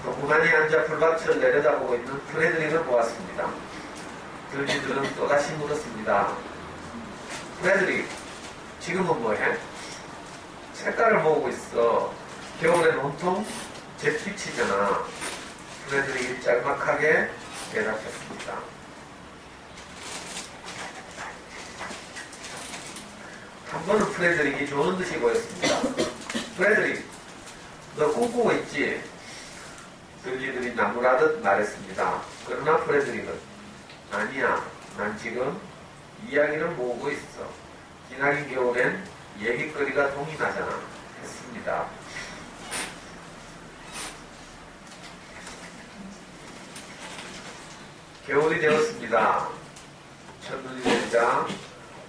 고만히 앉아 풀밭을 내려다보고 있는 프레드릭을 보았습니다. 들쥐들은 또다시 물었습니다. 프레드릭, 지금은 뭐해? 색깔을 모으고 있어. 겨울엔 온통 잿빛이잖아. 프레드릭이 짤막하게 대답했습니다. 한 번은 프레드릭이 조는 듯이 보였습니다. 프레드릭, 너 꿈꾸고 있지? 들쥐들이 나무라듯 말했습니다. 그러나 프레드릭은 아니야, 난 지금 이야기를 모으고 있어. 기나긴 겨울엔 얘기거리가 동이 나잖아. 했습니다. 겨울이 되었습니다. 첫눈이 내리자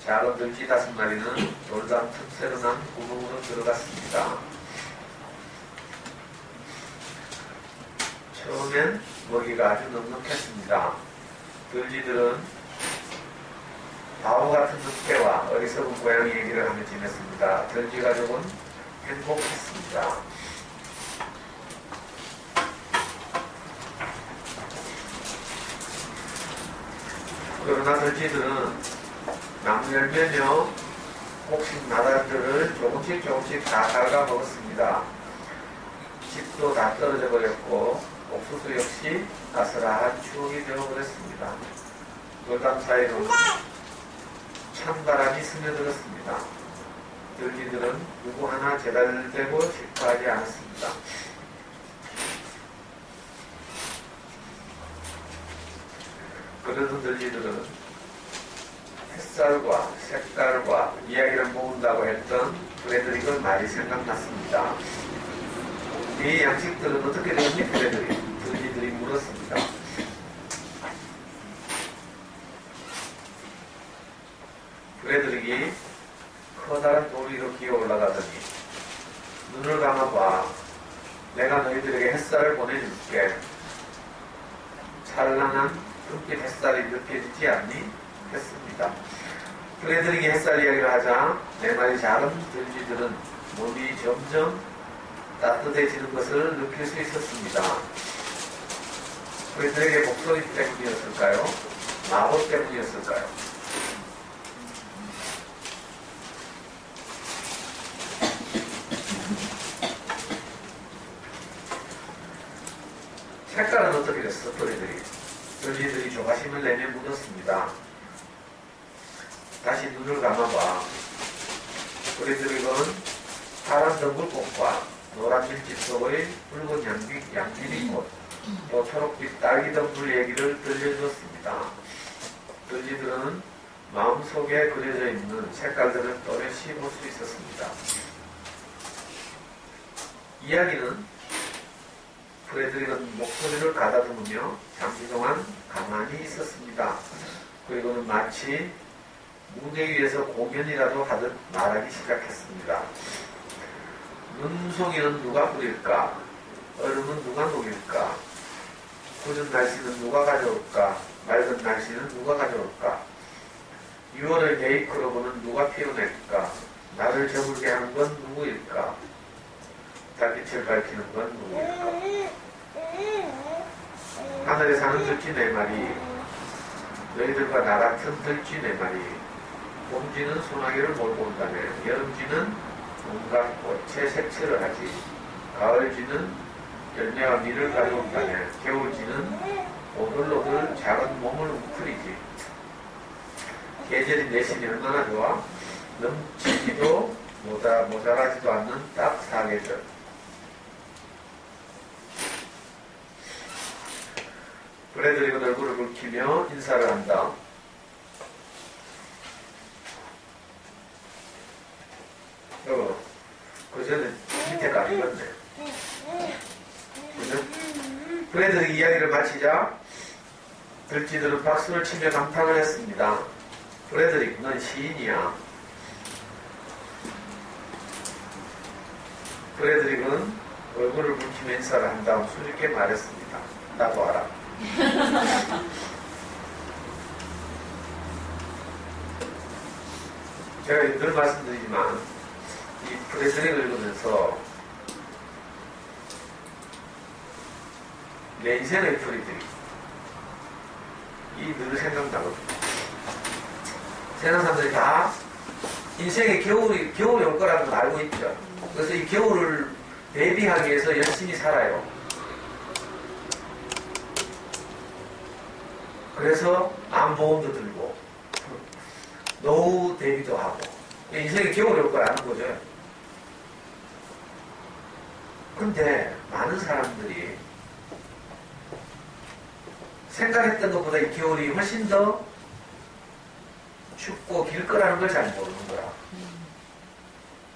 작은 들쥐 5마리는 돌담 틈새로 난 구멍으로 들어갔습니다. 처음엔 먹이가 아주 넉넉했습니다. 들쥐들은 바보 같은 늑대와 어리석은 고양이 얘기를 하며 지냈습니다. 들쥐 가족은 행복했습니다. 그러나 들쥐들은 나무 열매며 혹시 나달들을 조금씩 다 갉아 먹었습니다. 집도 다 떨어져 버렸고 옥수수 역시 아슬아한 추억이 되어버렸습니다. 돌담 사이로는 찬바람이 스며들었습니다. 들쥐들은 누구 하나 제달되고 싶어 하지 않았습니다. 그래도 들쥐들은 햇살과 색깔과 이야기를 모은다고 했던 프레드릭은 많이 생각났습니다. 이 양식들은 어떻게 되니? 들쥐들이 물었습니다. 프레드릭이 커다란 돌 위로 기어 올라가더니 눈을 감아봐. 내가 너희들에게 햇살을 보내줄게. 찬란한 햇빛 햇살이 느껴지지 않니? 했습니다. 프레드릭이 햇살 이야기를 하자 4마리 작은 들쥐들은 몸이 점점 따뜻해지는 것을 느낄 수 있었습니다. 프레드릭의 목소리 때문이었을까요? 마법 때문이었을까요? 색깔은 어떻게 됐어? 들쥐들이 조바심을 내며 묻었습니다. 다시 눈을 감아봐. 프레드릭은 파란 덩굴꽃과 노란 밀집 속의 붉은 양귀비꽃, 또 초록빛 딸기 덩굴 얘기를 들려주었습니다. 들쥐들은 마음속에 그려져 있는 색깔들을 또렷이 볼 수 있었습니다. 이야기는 프레드릭은 목소리를 가다듬으며 잠시 동안 가만히 이거는 마치 무대 위에서 공연이라도 하듯 말하기 시작했습니다. 눈송이는 누가 뿌릴까? 얼음은 누가 녹일까? 굳은 날씨는 누가 가져올까? 맑은 날씨는 누가 가져올까? 6월의 네이클로버는 누가 피워낼까? 나를 저물게 하는 건 누구일까? 달빛을 밝히는 건 누구일까? 하늘에 사는 들쥐 4마리, 너희들과 나 같은 들쥐 4마리. 봄쥐는 소나기를 몰고 온다네. 여름쥐는 온갖 꽃의 색칠을 하지. 가을쥐는 열매와 밀을 가져온다네. 겨울쥐는 오들오들 작은 몸을 웅크리지. 계절이 내심이 얼마나 좋아? 넘치지도 모자라지도 않는 딱 4계절. 브래드리는 얼굴을 붉히며 인사를 한다. 그전에 밑에가 안 읽었네. 그죠? 브래드리 이야기를 마치자 들쥐들은 박수를 치며 감탄을 했습니다. 브래드리, 넌 시인이야. 브래드릭은 얼굴을 붉히며 인사를 한 다음 수줍게 말했습니다. 나도 알아. 제가 늘 말씀드리지만 이 브래드릭을 읽으면서 내 인생의 프리드릭 이 늘 생각나거든요. 세상 사람들이 다 인생에 겨울이 올 거라는 걸 알고 있죠. 그래서 이 겨울을 대비하기 위해서 열심히 살아요. 그래서 암보험도 들고 노후 대비도 하고 인생에 겨울이 올 걸 아는 거죠. 근데 많은 사람들이 생각했던 것보다 이 겨울이 훨씬 더 춥고 길 거라는 걸 잘 모르는 거야.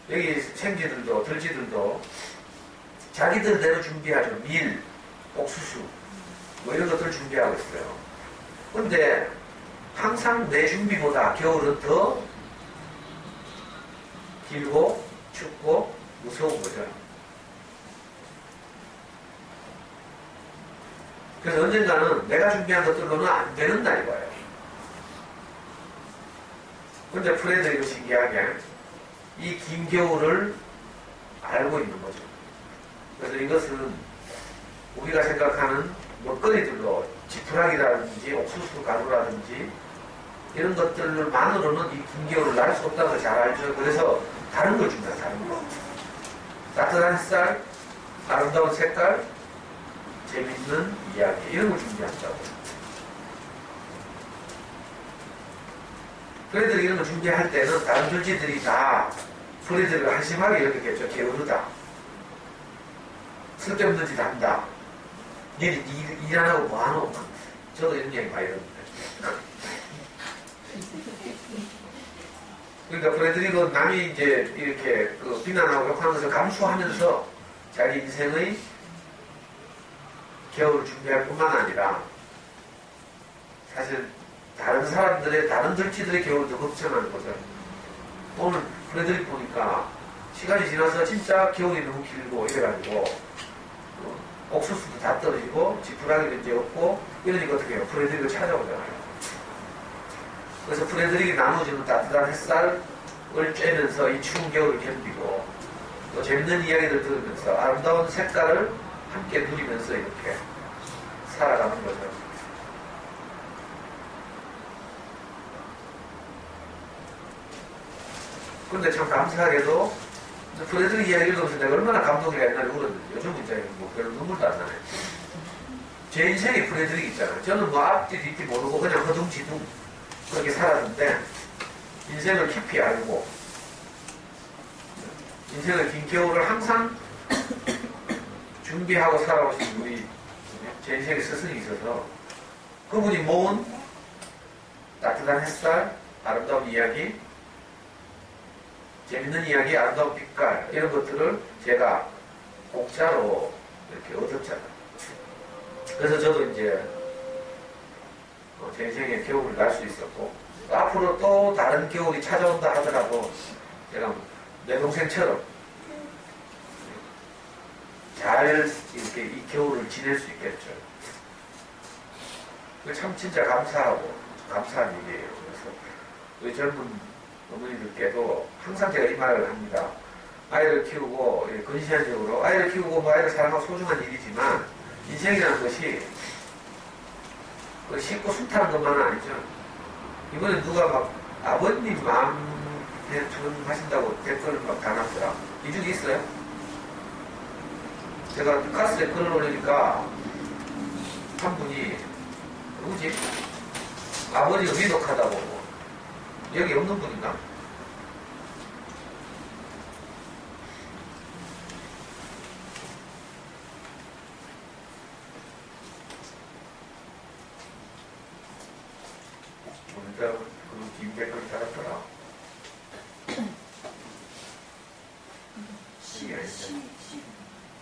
여기 생쥐들도 들쥐들도 자기들대로 준비하죠. 밀, 옥수수 뭐 이런 것들을 준비하고 있어요. 근데 항상 내 준비보다 겨울은 더 길고 춥고 무서운 거죠. 그래서 언젠가는 내가 준비한 것들로는 안 되는 날이 와요. 근데 프레드릭은 신기하게 이 긴 겨울을 알고 있는 거죠. 그래서 이것은 우리가 생각하는 먹거리들로 지푸라기라든지 옥수수 가루라든지 이런 것들만으로는 이 긴 겨울을 날 수 없다는 걸 잘 알죠. 그래서 다른 걸 줍니다. 다른 거. 따뜻한 햇살, 아름다운 색깔, 재밌는 이야기 이런 걸 준비한다고. 프레드릭 이런 걸 준비할 때는 다른 들쥐들이 다 프레드릭을 한심하게 여기겠죠. 게으르다. 쓸데없는 짓 한다. 얘는 일 안 하고 뭐 하노? 저도 이런 얘기 많이 들었는데. 그러니까 프레드릭은 남이 이제 이렇게 그 비난하고 욕하는 것을 감수하면서 자기 인생의 겨울을 준비할 뿐만 아니라 사실 다른 사람들의 다른 들쥐들의 겨울도 걱정하는 거죠. 오늘 프레드릭 보니까 시간이 지나서 진짜 겨울이 너무 길고 이래가지고 옥수수도 다 떨어지고 지푸라기도 이제 없고 이러니까 어떻게 해요? 프레드릭을 찾아오잖아요. 그래서 프레드릭이 나눠주는 따뜻한 햇살을 쬐면서 이 추운 겨울을 견디고 또 재밌는 이야기를 들으면서 아름다운 색깔을 함께 누리면서 이렇게 살아가는 거죠. 근데 참 감사하게도 프레드릭 이야기를 들으면서 내가 얼마나 감동이가 옛날에 울었는지 요즘 이제 뭐 별로 눈물도 안 나네. 제 인생에 프레드릭 있잖아요. 저는 뭐 앞뒤 뒤뒤 모르고 그냥 허둥지둥 그렇게 살았는데 인생을 깊이 알고 인생의 긴 겨울을 항상 준비하고 살아오신 우리 제 인생의 스승이 있어서 그분이 모은 따뜻한 햇살, 아름다운 이야기, 재밌는 이야기, 아름다운 빛깔 이런 것들을 제가 공짜로 이렇게 얻었잖아요. 그래서 저도 이제 제 인생에 겨울을 날 수 있었고, 앞으로 또 다른 겨울이 찾아온다 하더라도 제가 내 동생처럼 잘 이렇게 이 겨울을 지낼 수 있겠죠. 참 진짜 감사하고 감사한 일이에요. 그래서 우리 젊은 어머니들께도 항상 제가 이 말을 합니다. 아이를 키우고 근시안적으로 아이를 키우고 뭐 아이를 사랑하고 소중한 일이지만 인생이라는 것이 쉽고 순탄한 것만은 아니죠. 이번에 누가 막 아버님 마음에 투혼하신다고 댓글을 막 달았더라. 이중에 있어요? 제가 가스에 글을 올리니까 한 분이 누구지? 아버지가 위독하다고. 여기 없는 분인가? 오늘따라 그 김백근이 달았더라. 시가 있네.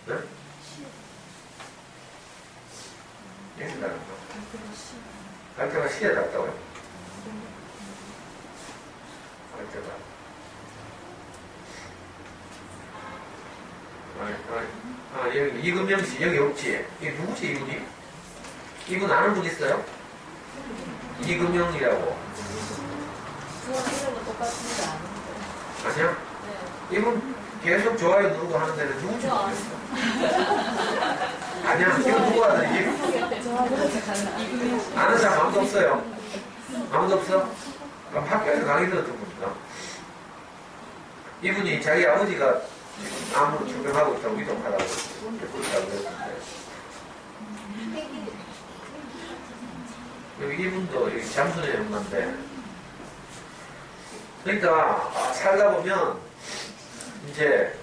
네? 얘는 달았나? 갈대가 시에 달았다고요? 갈대가. 여기 이금영 씨 여기 없지? 이게 누구지 이분이? 이분 아는 분 있어요? 이금영이라고. 저랑 이름은 똑같습니다. 아니야? 네. 이분 계속 좋아요 누르고 하는데 누구지? 아니야, 이분 누구 하더니 저하고 아는 사람 아무도 없어요. 아무도 없어? 그럼 학교에서 강의 들었던 분인가? 이분이 자기 아버지가 암으로 투병하고 있다고 위독하다고 듣고 있다고 그랬는데 여기 이분도 여기 잠수의 연관데 그러니까 살다 보면 이제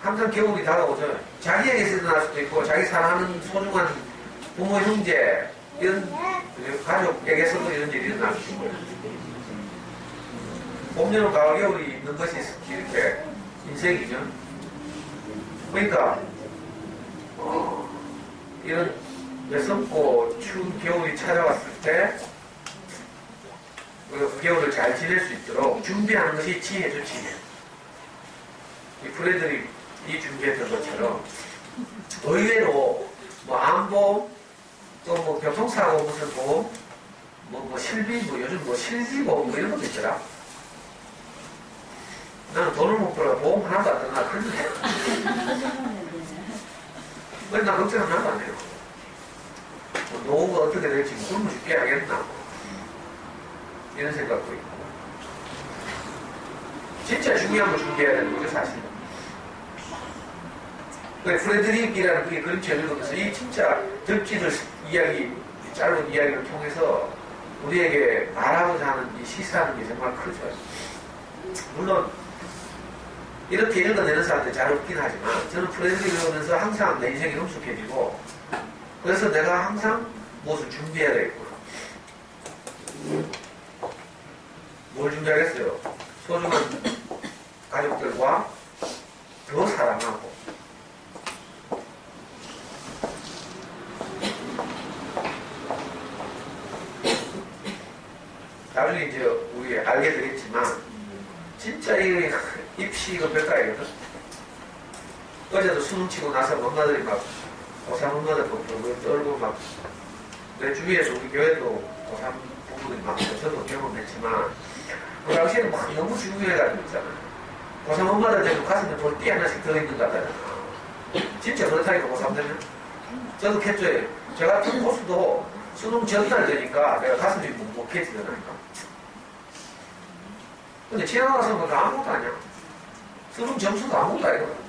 항상 겨울이 다가오죠. 자기에게서 일어날 수도 있고 자기 사랑하는 소중한 부모 형제 이런 가족에게서도 이런 일이 일어날 수 있고 봄, 여름, 가을, 겨울이 있는 것이 이렇게 인생이죠. 그러니까 이런 외롭고 추운 겨울이 찾아왔을 때 그 겨울을 잘 지낼 수 있도록 준비하는 것이 지혜죠, 지혜. 이 프레드릭이 준비했던 것처럼 의외로 뭐 암보험 또 뭐 교통사고 무슨 보험 뭐 실비 뭐 요즘 뭐 실비보험 뭐 이런 것도 있더라. 나는 돈을 못 벌어 보험 하나도 안 들어나 그런데 왜 나 걱정 하나도 안 해요. 뭐 노후가 어떻게 될지 뭐 굶어 죽게 하겠나 이런 생각도 있고 진짜 중요한 걸 준비해야 되는 거죠 사실은. 프레드릭이라는 그게 그림책을 읽으면서 이 진짜 덕질을 이야기 짧은 이야기를 통해서 우리에게 말하고자 하는 이 시사하는 게 정말 크죠. 물론 이렇게 읽어내는 사람들이 잘 없긴 하지만 저는 프레드릭을 읽으면서 항상 내 인생이 능숙해지고 그래서 내가 항상 무엇을 준비해야 되겠구나. 뭘 준비하겠어요? 소중한 가족들과 더 사랑하고 나중에 이제 우리 알게 되겠지만 진짜 이 입시가 별가이거든. 어제도 수능 치고 나서 엄마들이 막 고3 엄마들 떨고 막 내 주위에서 우리 교회도 고3 부모들이 막 저도 경험했지만 그 당시에는 막 너무 중요해가지고 있잖아. 고3 엄마들 되면 가슴에 돌띠 하나씩 들어있는 것 같잖아. 진짜 그렇다니까 고3 되면. 저도 캡조에 저 같은 고수도 수능 전날 되니까 내가 가슴이 묵묵해지더라니까. 근데 지나가서 뭐 아무것도 아니야. 수능 점수도 아무것도 아니거든.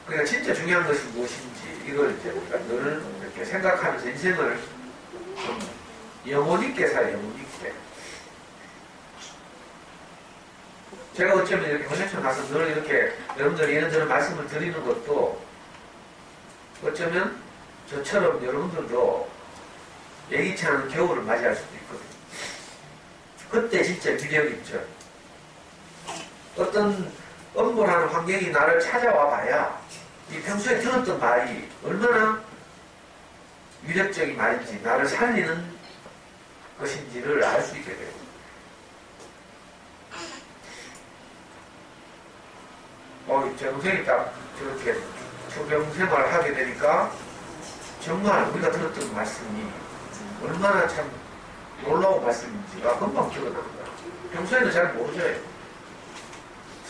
그러니까 진짜 중요한 것이 무엇인지 이걸 이제 우리가 늘 이렇게 생각하면서 인생을 좀 영혼 있게 살아요. 영혼 있게. 제가 어쩌면 이렇게 헌신처 가서 늘 이렇게 여러분들 이런저런 말씀을 드리는 것도 어쩌면 저처럼 여러분들도 예기치 않은 겨울을 맞이할 수도 있거든요. 그때 진짜 미력이 있죠. 어떤 업무를 하는 환경이 나를 찾아와 봐야 이 평소에 들었던 말이 얼마나 위력적인 말인지 나를 살리는 것인지를 알 수 있게 돼요. 제 동생이 딱 저렇게 초병 생활을 하게 되니까 정말 우리가 들었던 말씀이 얼마나 참 놀라운 말씀인지가 금방 기억나는 거야. 평소에는 잘 모르죠.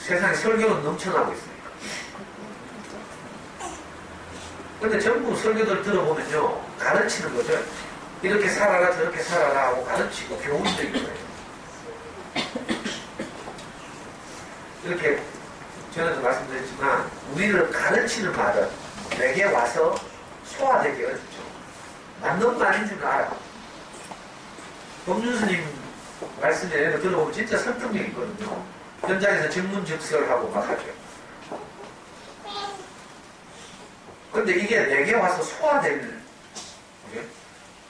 세상에 설교는 넘쳐나고 있으니까. 근데 전부 설교들 들어보면요, 가르치는 거죠. 이렇게 살아라, 저렇게 살아라 하고 가르치고 교훈적인 거예요. 이렇게 전에도 말씀드렸지만, 우리를 가르치는 말은 내게 와서 소화되기 어렵죠. 맞는 말인 줄 알아. 법륜스님 말씀 예를 들어보면 진짜 설득력 있거든요. 현장에서 증문즉설하고 막 하죠. 근데 이게 내게 와서 소화될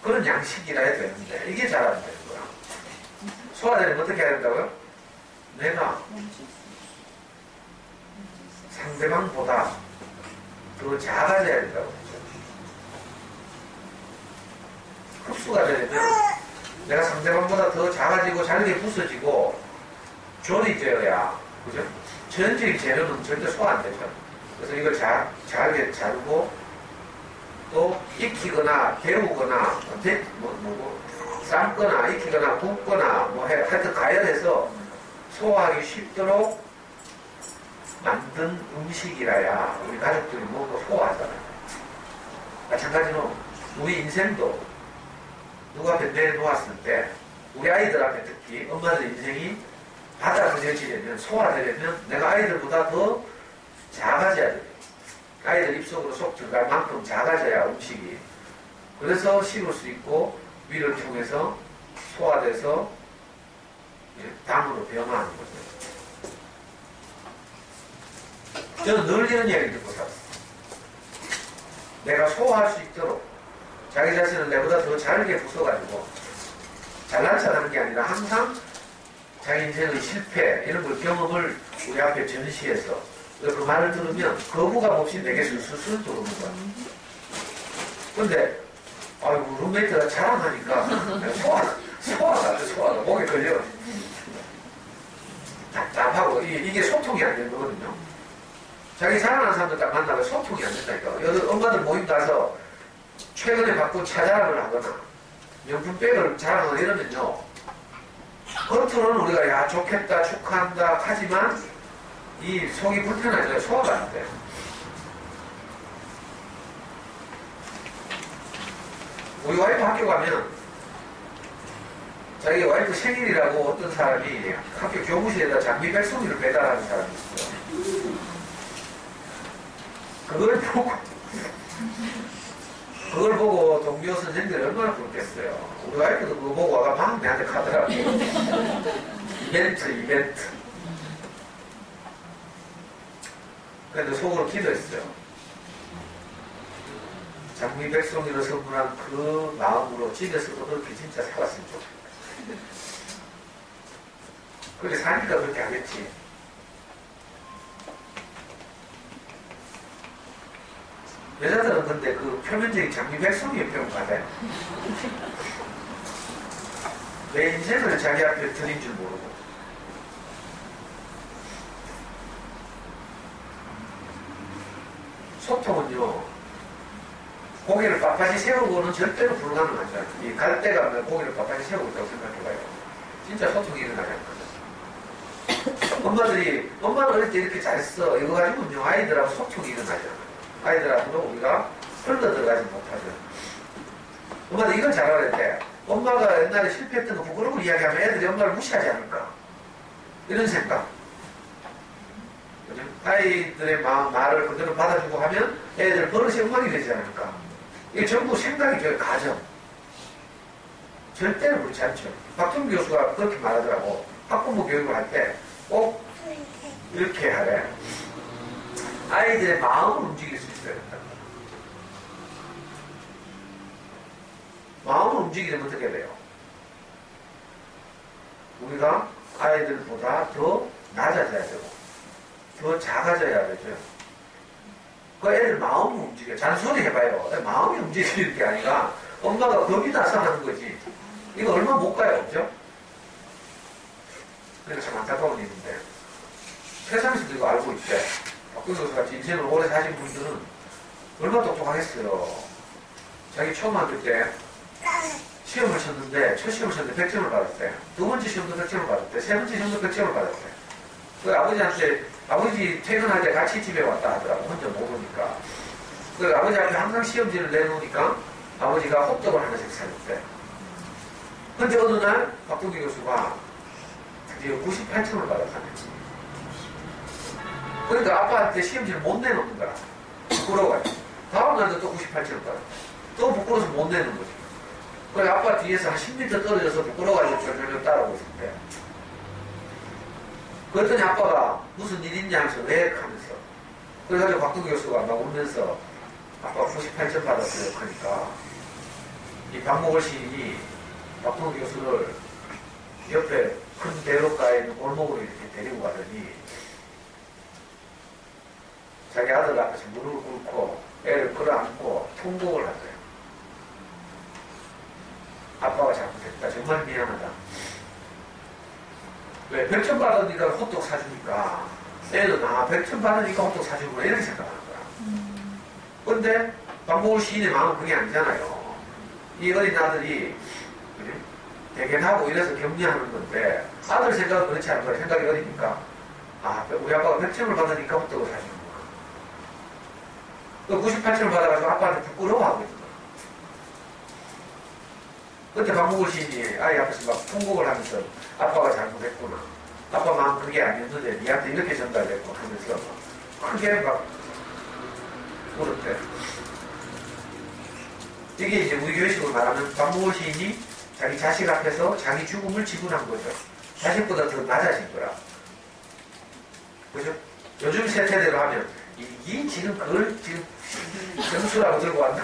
그런 양식이라 해야 되는데 이게 잘 안 되는 거야. 소화되려면 어떻게 해야 된다고요? 내가 상대방보다 더 작아져야 된다고 했죠. 흡수가 되려면 내가 상대방보다 더 작아지고 잘게 부서지고 조리되어야, 그죠? 전적인 재료는 절대 소화 안 되죠. 그래서 이걸 잘게 자르고 또 익히거나 데우거나 삶거나 익히거나 굽거나 하여튼 가열해서 소화하기 쉽도록 만든 음식이라야 우리 가족들이 먹고 소화하잖아요. 마찬가지로 우리 인생도 누가 앞에 내놓았을 때 우리 아이들 앞에 특히 엄마들 인생이 받아들여지려면 소화되려면 내가 아이들보다 더 작아져야 돼요. 아이들 입속으로 쏙 들어갈 만큼 작아져야 음식이. 그래서 식을 수 있고 위를 통해서 소화돼서 당으로 변화하는 거죠. 저는 늘 이런 이야기 듣고 살았어요. 내가 소화할 수 있도록 자기 자신을 내보다 더 잘게 부숴가지고 잘난 척하는 게 아니라 항상 자기 인생의 실패 이런 걸 경험을 우리 앞에 전시해서 그 말을 들으면 거부감 없이 내게 술술 들어오는 거야. 근데 아이고 룸메이트가 자랑하니까 소화가 목에 걸려. 답답하고 이게 소통이 안 되는 거거든요. 자기 사랑하는 사람들 딱 만나면 소통이 안 된다니까. 여기 엄마들 모임 가서 최근에 바꾼 차 자랑을 하거나 명품백을 자랑하거나 이러면요, 겉으로는 우리가 야 좋겠다 축하한다 하지만 이 속이 불편하죠. 소화가 안 돼. 우리 와이프 학교 가면 자기 와이프 생일이라고 어떤 사람이 학교 교무실에다 장미 백송이를 배달하는 사람이 있어요. 그걸 보고 동료 선생님들이 얼마나 부럽겠어요. 우리 와이프도 그거 보고 와가 막 내한테 가더라고. 이벤트. 그래도 속으로 기도했어요. 장미 백송이를 선물한 그 마음으로 집에서도 그렇게 진짜 살았으면 좋겠다. 그렇게 사니까 그렇게 하겠지. 여자들은 근데 그 표면적인 장미 백송이에 평가돼. 내 인생을 자기 앞에 드린 줄 모르고. 소통은요, 고개를 빳빳이 세우고는 절대로 불가능하지 않아요. 이 갈대가 고개를 빳빳이 세우고 있다고 생각해봐요. 진짜 소통이 일어나지 않거든요. 엄마는 어릴 때 이렇게 잘했어. 이거 가지고는요, 아이들하고 소통이 일어나지 않아요. 아이들하고도 우리가 흘러들어가지 못하죠. 엄마도 이걸 잘 알아야 돼. 엄마가 옛날에 실패했던 거 부끄러운 이야기하면 애들이 엄마를 무시하지 않을까. 이런 생각. 그죠? 아이들의 말을 그대로 받아주고 하면 애들 버릇이 엉망이 되지 않을까. 이게 전부 생각이 가정. 절대로 그렇지 않죠. 박준 교수가 그렇게 말하더라고. 학부모 교육을 할 때 꼭 이렇게 하래. 아이들의 마음을 움직일 수 있어야 된다. 마음을 움직이려면 어떻게 돼요? 우리가 아이들보다 더 낮아져야 되고 더 작아져야 되죠. 그 애들 마음이 움직여. 잔소리 해봐요. 마음이 움직이는 게 아니라 엄마가 겁이 나서 하는 거지. 이거 얼마 못 가요, 그죠? 그러니까 참 안타까운 일인데. 세상에서도 이거 알고 있대. 박근수 같이 인생을 오래 사신 분들은 얼마나 똑똑하겠어요. 자기 처음 학교 때 시험을 쳤는데, 첫 시험을 쳤는데 100점을 받았대. 두 번째 시험도 100점을 받았대. 세 번째 시험도 100점을 받았대. 그 아버지한테, 아버지 퇴근할 때 같이 집에 왔다 하더라고. 혼자 못 오니까. 그 아버지 앞에 항상 시험지를 내놓으니까 아버지가 호떡을 하나씩 사줬대. 근데 어느 날 박동기 교수가 드디어 98점을 받았다네. 그러니까 아빠한테 시험지를 못 내놓는 거야. 부끄러워가지고. 다음날도 또 98점을 받았다. 또 부끄러워서 못 내는 거지. 그래서 아빠 뒤에서 한 10m 떨어져서 부끄러워가지고 저절로 따라오고 있었대. 그랬더니 아빠가 무슨 일 있냐 하면서 왜? 하면서. 그래가지고 박동기 교수가 막 울면서 아빠 98점 받았어요. 그러니까 이 박목월 시인이 박동기 교수를 옆에 큰 대로가에 있는 골목으로 이렇게 데리고 가더니 자기 아들 앞에서 무릎을 꿇고 애를 끌어안고 통곡을 하세요. 아빠가 잘못했다. 정말 미안하다. 왜? 100점 받으니까 호떡 사주니까 애는 100점 받으니까 호떡 사주구나 이렇게 생각하는 거야. 그런데 박목월 시인의 마음은 그게 아니잖아요. 이 어린 아들이 대견하고 이래서 격려하는 건데 아들 생각은 그렇지 않은 거야. 생각이 어리니까 우리 아빠가 100점을 받으니까 호떡을 사주는구나. 98점을 받아가지고 아빠한테 부끄러워하고 있는 거야. 그때 박목월 시인이 아이 앞에서 막 통곡을 하면서 아빠가 잘못했구나. 아빠 마음 그게 아니었는데 니한테 이렇게 전달됐고 하면서 크게 막 울었대. 이게 이제 우리 교회식으로 말하면 박목월 시인이 자기 자식 앞에서 자기 죽음을 지불한 거죠. 자식보다 더 낮아진 거야. 그죠? 요즘 세대대로 하면 이 지금 그걸 지금 경수라고 들고 왔나?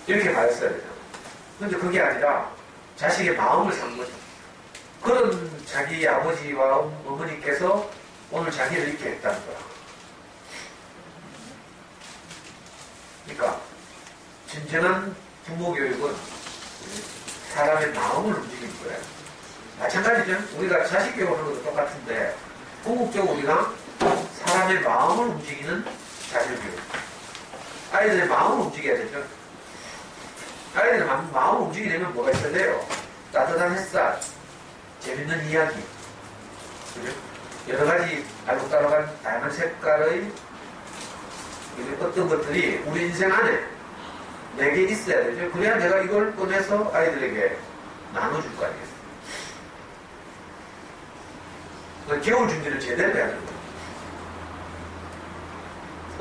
이렇게 말했어야 되죠. 근데 그게 아니라 자식의 마음을 산 거죠. 그런 자기 아버지와 어머니께서 오늘 자기를 잊게 했다는 거야. 그러니까 진정한 부모 교육은 사람의 마음을 움직이는 거예요. 마찬가지죠. 우리가 자식 교육을 하는 것도 똑같은데 궁극적으로 우리가 사람의 마음을 움직이는 자질 교육. 아이들의 마음을 움직여야 되죠. 아이들의 마음을 움직이려면 뭐가 있어야 돼요? 따뜻한 햇살, 재밌는 이야기, 그죠? 여러 가지 알록달록한 다양한 색깔의 어떤 것들이 우리 인생 안에 내게 있어야 되죠. 그래야 내가 이걸 꺼내서 아이들에게 나눠줄 거 아니겠어요? 겨울 준비를 제대로 해야 되는 거예요.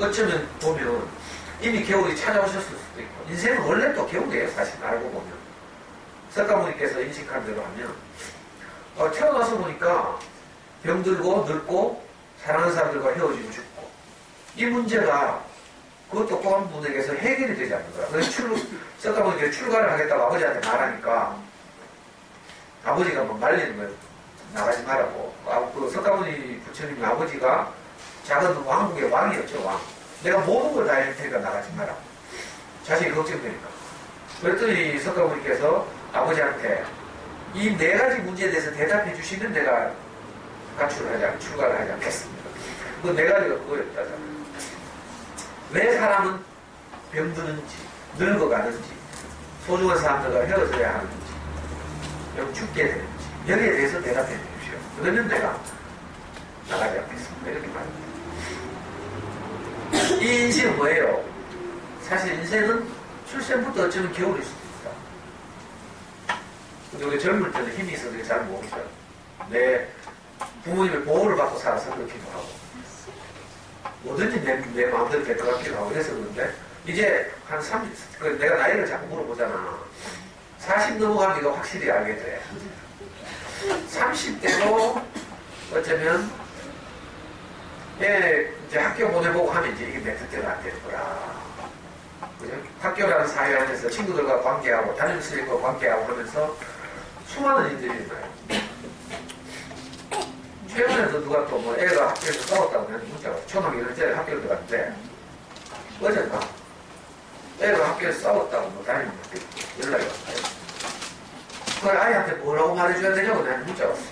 어쩌면 보면 이미 겨울이 찾아오셨을 수도 있고 인생은 원래 또 겨울이에요. 사실 알고 보면 석가모니께서 인식한 대로 하면 태어나서 보니까 병들고 늙고 사랑하는 사람들과 헤어지고 죽고 이 문제가 그 똑똑한 분에게서 해결이 되지 않는 거야. 그래서 석가모니께서 출가를 하겠다고 아버지한테 말하니까 아버지가 막 말리는 거예요. 나가지 말라고. 그 석가모니 부처님의 아버지가 작은 왕국의 왕이었죠. 왕. 내가 모든 걸 다 해줄 테니까 나가지 마라. 자식이 걱정되니까. 그랬더니 석가모니께서 아버지한테 이 네 가지 문제에 대해서 대답해 주시면 내가 출가를 하지 않겠습니다. 그 네 가지가 그거였다잖아. 왜 사람은 병드는지, 늙어가는지, 소중한 사람들과 헤어져야 하는지, 여기 죽게 되는지, 여기에 대해서 대답해 주십시오. 그러면 내가 나가지 않겠습니다. 이렇게 말합니다. 이 인생은 뭐예요? 사실 인생은 출생부터 어쩌면 겨울일 수도 있다. 근데 우리 젊을 때는 힘이 있어서 잘 모르죠. 내 부모님의 보호를 받고 살아서 그렇기도 하고 뭐든지 내 마음대로 될 것 같기도 하고 그래서 그런데 이제 한 30, 내가 나이를 자꾸 물어보잖아. 40 넘어가면 이거 확실히 알게 돼. 30대로 어쩌면 이제 학교 보내보고 하면 이제 이게 내 뜻대로 안 되는 거야. 그죠? 학교라는 사회 안에서 친구들과 관계하고 담임선생님과 관계하고 하면서 수많은 일들이 일어나요. 최근에도 누가 또 뭐 애가 학교에서 싸웠다고 하는 문자가 왔어. 초등학교 1학년짜리 학교를 들어갔는데, 어젠가 애가 학교에서 싸웠다고 뭐 다니는 연락이 왔어요. 그 아이한테 뭐라고 말해줘야 되냐고 나한테 문자가 왔어.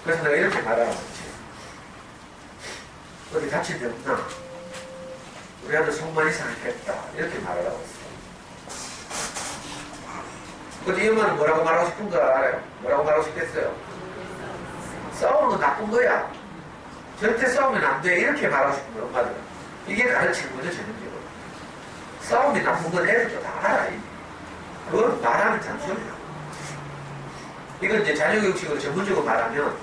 그래서 내가 이렇게 말하라고 했지. 어디 다친 데 없나? 우리 아들 속만 이상했겠다. 이렇게 말하라고 했어. 근데 이 엄마는 뭐라고 말하고 싶은 거 알아요? 뭐라고 말하고 싶겠어요? 싸우는 건 나쁜 거야. 절대 싸우면 안 돼. 이렇게 말하고 싶은 거야, 엄마들은. 이게 가르치는 거죠, 전형적으로. 싸움이 나쁜 건 애들도 다 알아. 그걸 말하는 잔소리야. 이건 이제 자녀교육식으로 전문적으로 말하면,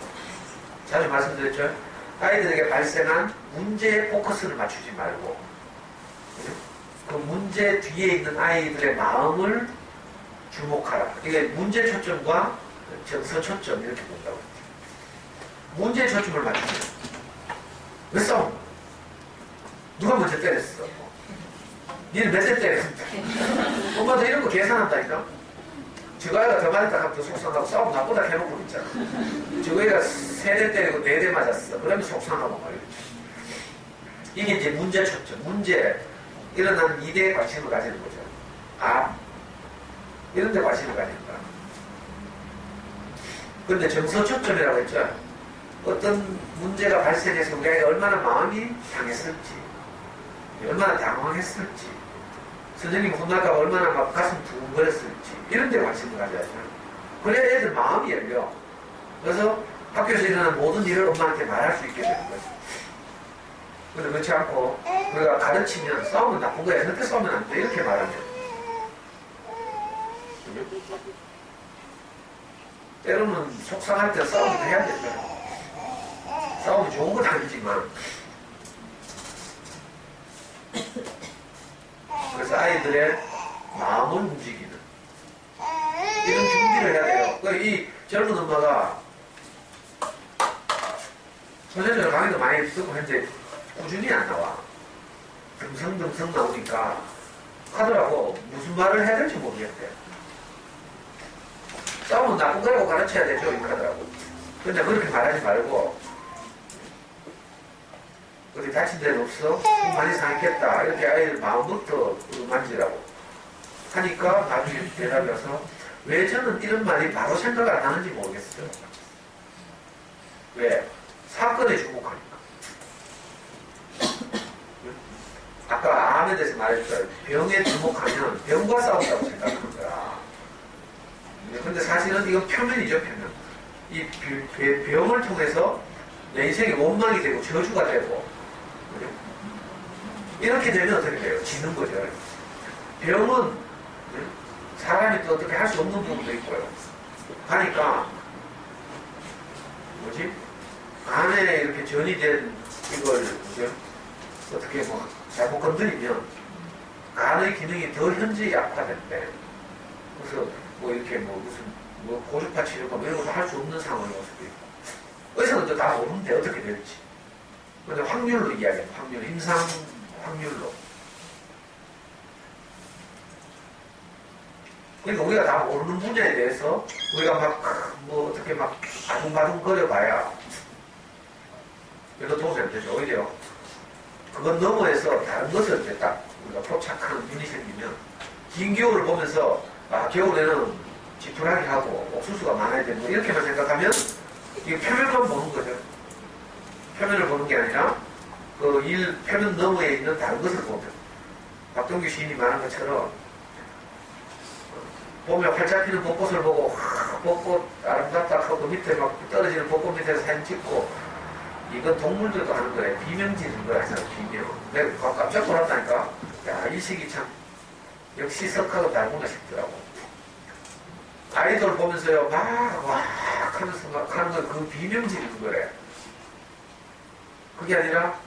자주 말씀드렸죠? 아이들에게 발생한 문제에 포커스를 맞추지 말고, 그 문제 뒤에 있는 아이들의 마음을 주목하라. 이게 문제 초점과 정서 초점 이렇게 본다고 했죠. 문제 초점을 맞추면 왜 싸움? 누가 먼저 때렸어? 니는 몇 대 때렸는데? 엄마도 이런 거 계산한다니까? 저거 아이가 더 맞았다 하면 더 속상하고 싸움 나보다 해놓고 있잖아. 저거 애가 3대 때리고 4대 맞았어. 그러면 속상하고 말이죠. 이게 이제 문제 초점, 문제 일어나는 이대에 관심을 가지는 거죠. 아, 이런 데 관심을 가지는 거야. 그런데 정서 초점이라고 했죠. 어떤 문제가 발생해서 우리 아이가 얼마나 마음이 상했을지, 얼마나 당황했을지, 선생님 혼날까 얼마나 막 가슴 두근거렸을지, 이런 데 관심을 가져야죠. 그래야 애들 마음이 열려. 그래서 학교에서 일어나는 모든 일을 엄마한테 말할 수 있게 되는 거죠. 근데 그렇지 않고, 우리가 가르치면 싸우면 나쁜 거야. 절대 싸우면 안 돼. 이렇게 말하면. 때로는 속상할 때 싸움도 해야 되죠. 싸움이 좋은 건 아니지만. 그래서 아이들의 마음을 움직이는 이런 준비를 해야 돼요. 이 젊은 엄마가 전체적으로 강의도 많이 듣고 현재 꾸준히 안 나와. 듬성듬성 나오니까 하더라고. 무슨 말을 해야 될지 모르겠대요. 싸움은 나쁜 거라고 가르쳐야 되죠. 이렇게 하더라고. 근데 그렇게 말하지 말고 어디 다친 데는 없어? 많이 상했겠다. 이렇게 아이들 마음부터 만지라고 하니까 나중에 대답이 와서 왜 저는 이런 말이 바로 생각을 안 하는지 모르겠어요. 왜? 사건에 주목하니까. 아까 암에 대해서 말했죠. 병에 주목하면 병과 싸운다고 생각하는 거야. 근데 사실은 이건 표면이죠, 표면. 이 병을 통해서 내 인생이 원망이 되고 저주가 되고, 그죠? 이렇게 되면 어떻게 돼요? 지는 거죠. 병은 사람이 또 어떻게 할 수 없는 부분도 있고요. 하니까 뭐지? 안에 이렇게 전이 된 이걸 그죠? 어떻게 뭐 잘못 건드리면 간의 기능이 더 현저히 약화된대. 그래서 뭐 이렇게 뭐 무슨 뭐 고주파 치료가 뭐 이런 것도 할 수 없는 상황이 올 수도 있고. 의사는 또 다 모르는데 어떻게 될지. 근데 확률로 이야기해요. 확률, 임상 확률로. 그러니까 우리가 다 모르는 분야에 대해서 우리가 막 뭐 어떻게 막 바둥바둥 거려봐야 별로 도움이 안 되죠. 오히려 그건 너머에서 다른 것을 이제 딱 우리가 포착하는 눈이 생기면 긴 겨울을 보면서 아 겨울에는 지푸라기 하고 옥수수가 많아야 되는 거 이렇게만 생각하면 이게 표면만 보는 거죠. 표면을 보는 게 아니라 그 표면 너머에 있는 다른 것을 보면 박동규 시인이 말한 것처럼 보면 활짝 피는 벚꽃을 보고 벚꽃 아름답다 하고 밑에 막 떨어지는 벚꽃 밑에서 사진 찍고 이건 동물들도 하는 거예요. 비명 지르는 거야. 비명. 내가 깜짝 놀랐다니까. 야, 이 시기 참 역시 석하고 다르구나 싶더라고. 아이돌 보면서요 막 하면서 막 하는 거 그 비명 지르는 거래. 그게 아니라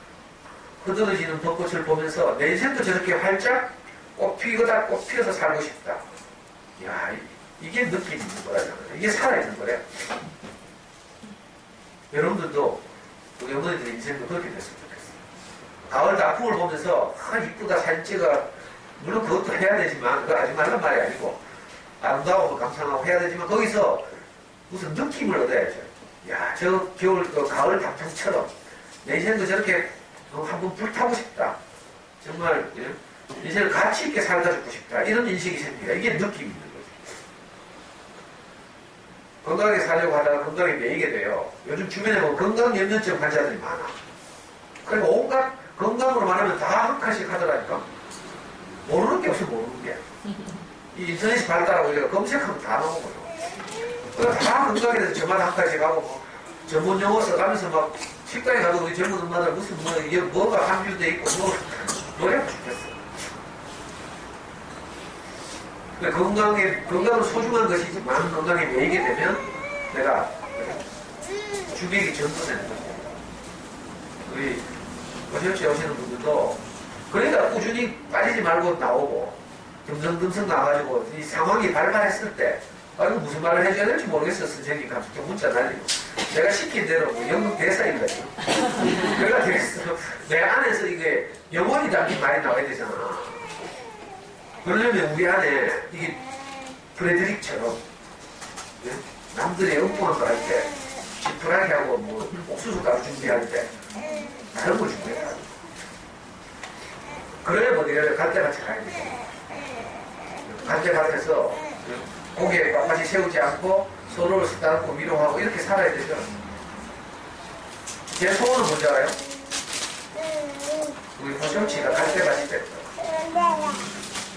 흐드러지는 벚꽃을 보면서 내 인생도 저렇게 활짝 꽃 피어서 살고 싶다. 야, 이게 느낌이 있는 거라잖아. 이게 살아있는 거래. 여러분들도 우리 어머니들의 인생도 그렇게 됐으면 좋겠어요. 가을 단풍을 보면서 이쁘다 사진 찍어. 물론 그것도 해야 되지만 그거 하지 말란 말이 아니고 아름다워 감상하고 해야 되지만 거기서 무슨 느낌을 얻어야죠. 야, 저 겨울, 가을 단풍처럼 내 인생도 저렇게 한번 불타고 싶다. 정말 인생을 가치 있게 살다 죽고 싶다. 이런 인식이 생깁니다. 이게 느낌이 있는 거죠. 건강하게 살려고 하다가 건강에 매이게 돼요. 요즘 주변에 보면 건강염려증 환자들이 많아. 그러니까 온갖 건강으로 말하면 다 한 칸씩 하더라니까. 모르는 게 없어, 모르는 게. 이 인터넷이 발달하고 우리가 검색하면 다 나오거든요. 그러니까 다 건강에 대해서 저마다 한 칸씩 하고 뭐 전문 용어 써가면서 막 식당에 가도 우리 젊은 엄마들 무슨 뭐가 함유돼 있고 뭐야 죽겠어. 건강은 소중한 것이지만 건강에 매이게 되면 내가 주객이 전도되는 거죠. 우리 어시없이 오시는 분들도 그러니까 꾸준히 빠지지 말고 나오고 듬성듬성 나와가지고 이 상황이 발발했을 때 이거 무슨 말을 해줘야 될지 모르겠어. 선생님 갑자기 문자 날리고 내가 시킨 대로 뭐 연극 대사인 거지. 내가 되겠어. 내 안에서 이게 영혼이 담긴 말이 나와야 되잖아. 그러려면 우리 안에 이게 프레드릭처럼 남들의 엉뚱한 거 할 때 지푸라기 하고 뭐 옥수수 가루 준비할 때 다른 걸 준비해야 돼. 그래야 뭐 내가 갈대밭에 가야 돼. 갈대밭에서 고개 빳빳이 세우지 않고 서로를 쓰다듬고 위로하고 이렇게 살아야 되죠. 제 소원은 뭔지 알아요? 우리 호정치가 갈대밭이 됐어.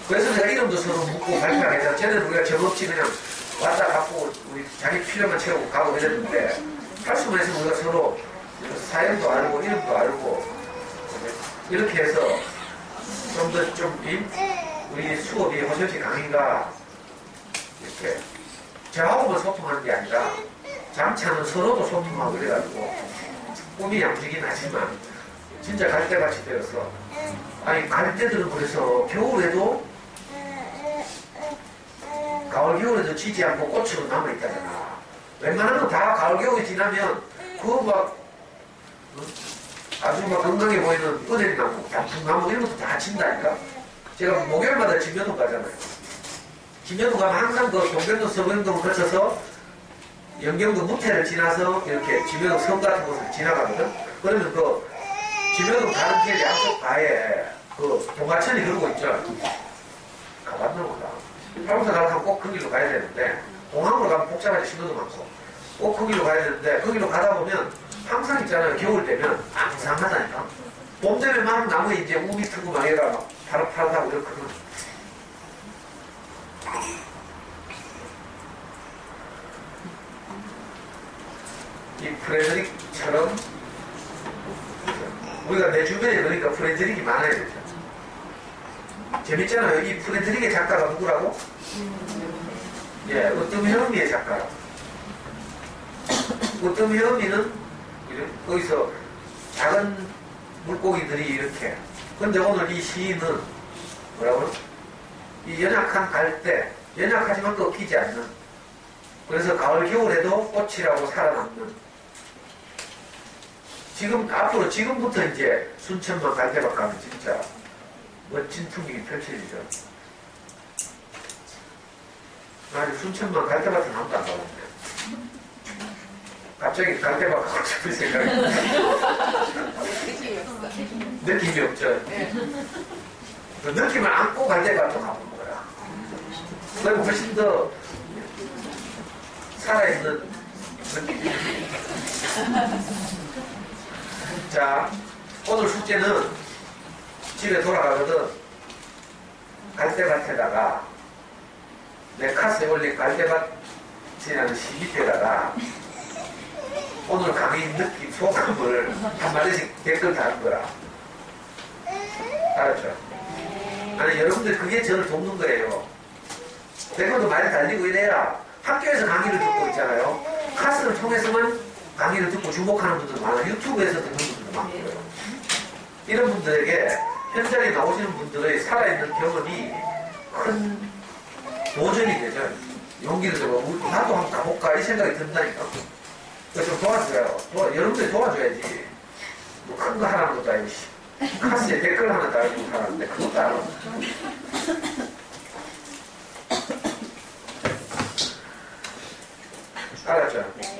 그래서 내가 이름도 서로 묻고 발표하게 해서 쟤는 우리가 정없이 그냥 왔다 갔고 우리 자기 필요만 채우고 가고 이랬는데 할 수만 있으면 우리가 서로 사연도 알고 이름도 알고 이렇게 해서 좀 더 우리 수업이 호정치 강의가 이렇게 저하고만 소통하는 게 아니라 잠차는 서로도 소통하고 이래가지고 꿈이 양지긴 하지만 진짜 갈대밭이 되어서 아니 갈대들은 그래서 겨울에도 가을 겨울에도 지지 않고 꽃으로 남아있다잖아. 웬만하면 다 가을 겨울이 지나면 그거 막 아주 막 건강해 보이는 은행나무, 단풍나무 이런 것도 다 진다니까. 제가 목요일마다 진면동 가잖아요. 진면동 가면 항상 그 동백동 서병동을 거쳐서 영경도 무태를 지나서 이렇게 진면동 섬 같은 곳을 지나가거든. 그러면 그 진면동 가는 길 양쪽 가에 그 동화천이 흐르고 있죠. 가봤나 보다. 팔공사 가면 꼭 그 길로 가야 되는데 공항으로 가면 복잡하게 신호도 많고 꼭 그 길로 가야 되는데 그 길로 가다 보면 항상 있잖아요. 겨울 되면 앙상하다니까. 봄 되면 막 나무에 이제 우미 트고 막 얘가 막 파릇파릇하고 이렇거든. 이 프레드릭처럼 우리가 내 주변에 그러니까 프레드릭이 많아야 되죠. 재밌잖아요. 이 프레드릭의 작가가 누구라고? 예, 으뜸현미의 작가라고. 으뜸현미는 거기서 작은 물고기들이 이렇게. 근데 오늘 이 시인은 뭐라고요? 이 연약한 갈대, 연약하지만 꺾이지 않는. 그래서 가을 겨울에도 꽃이라고 살아남는. 앞으로 지금부터 이제 순천만 갈대밭 가면 진짜 멋진 풍경이 펼쳐지죠. 아니, 순천만 갈대밭은 아무도 안 가봤네. 갑자기 갈대밭 가고 싶은 생각이 느낌이 없죠. 그 느낌을 안고 갈대밭도 가보는 거야. 그럼 훨씬 더 살아있는 느낌이. 자, 오늘 숙제는 집에 돌아가거든 갈대밭에다가 내 카스에 올린 갈대밭이라는 시 밑에다가 오늘 강의 느낌 소감을 한마디씩 댓글 다는 거라. 알았죠? 아니 여러분들 그게 저를 돕는 거예요. 댓글도 많이 달리고 이래야 학교에서 강의를 듣고 있잖아요. 카스를 통해서만 강의를 듣고 주목하는 분들 많아요. 유튜브에서 듣는 분들도 많고요. 이런 분들에게 현장에 나오시는 분들의 살아있는 경험이 큰 도전이 되죠. 용기를 주고 나도 한번 가볼까 이 생각이 든다니까. 그래서 좀 도와줘요. 여러분들이 도와줘야지. 뭐 큰 거 하라는 것도 아니고 카스에 댓글 하나 달고 하라는데 그것도 알아. 알았죠? 네.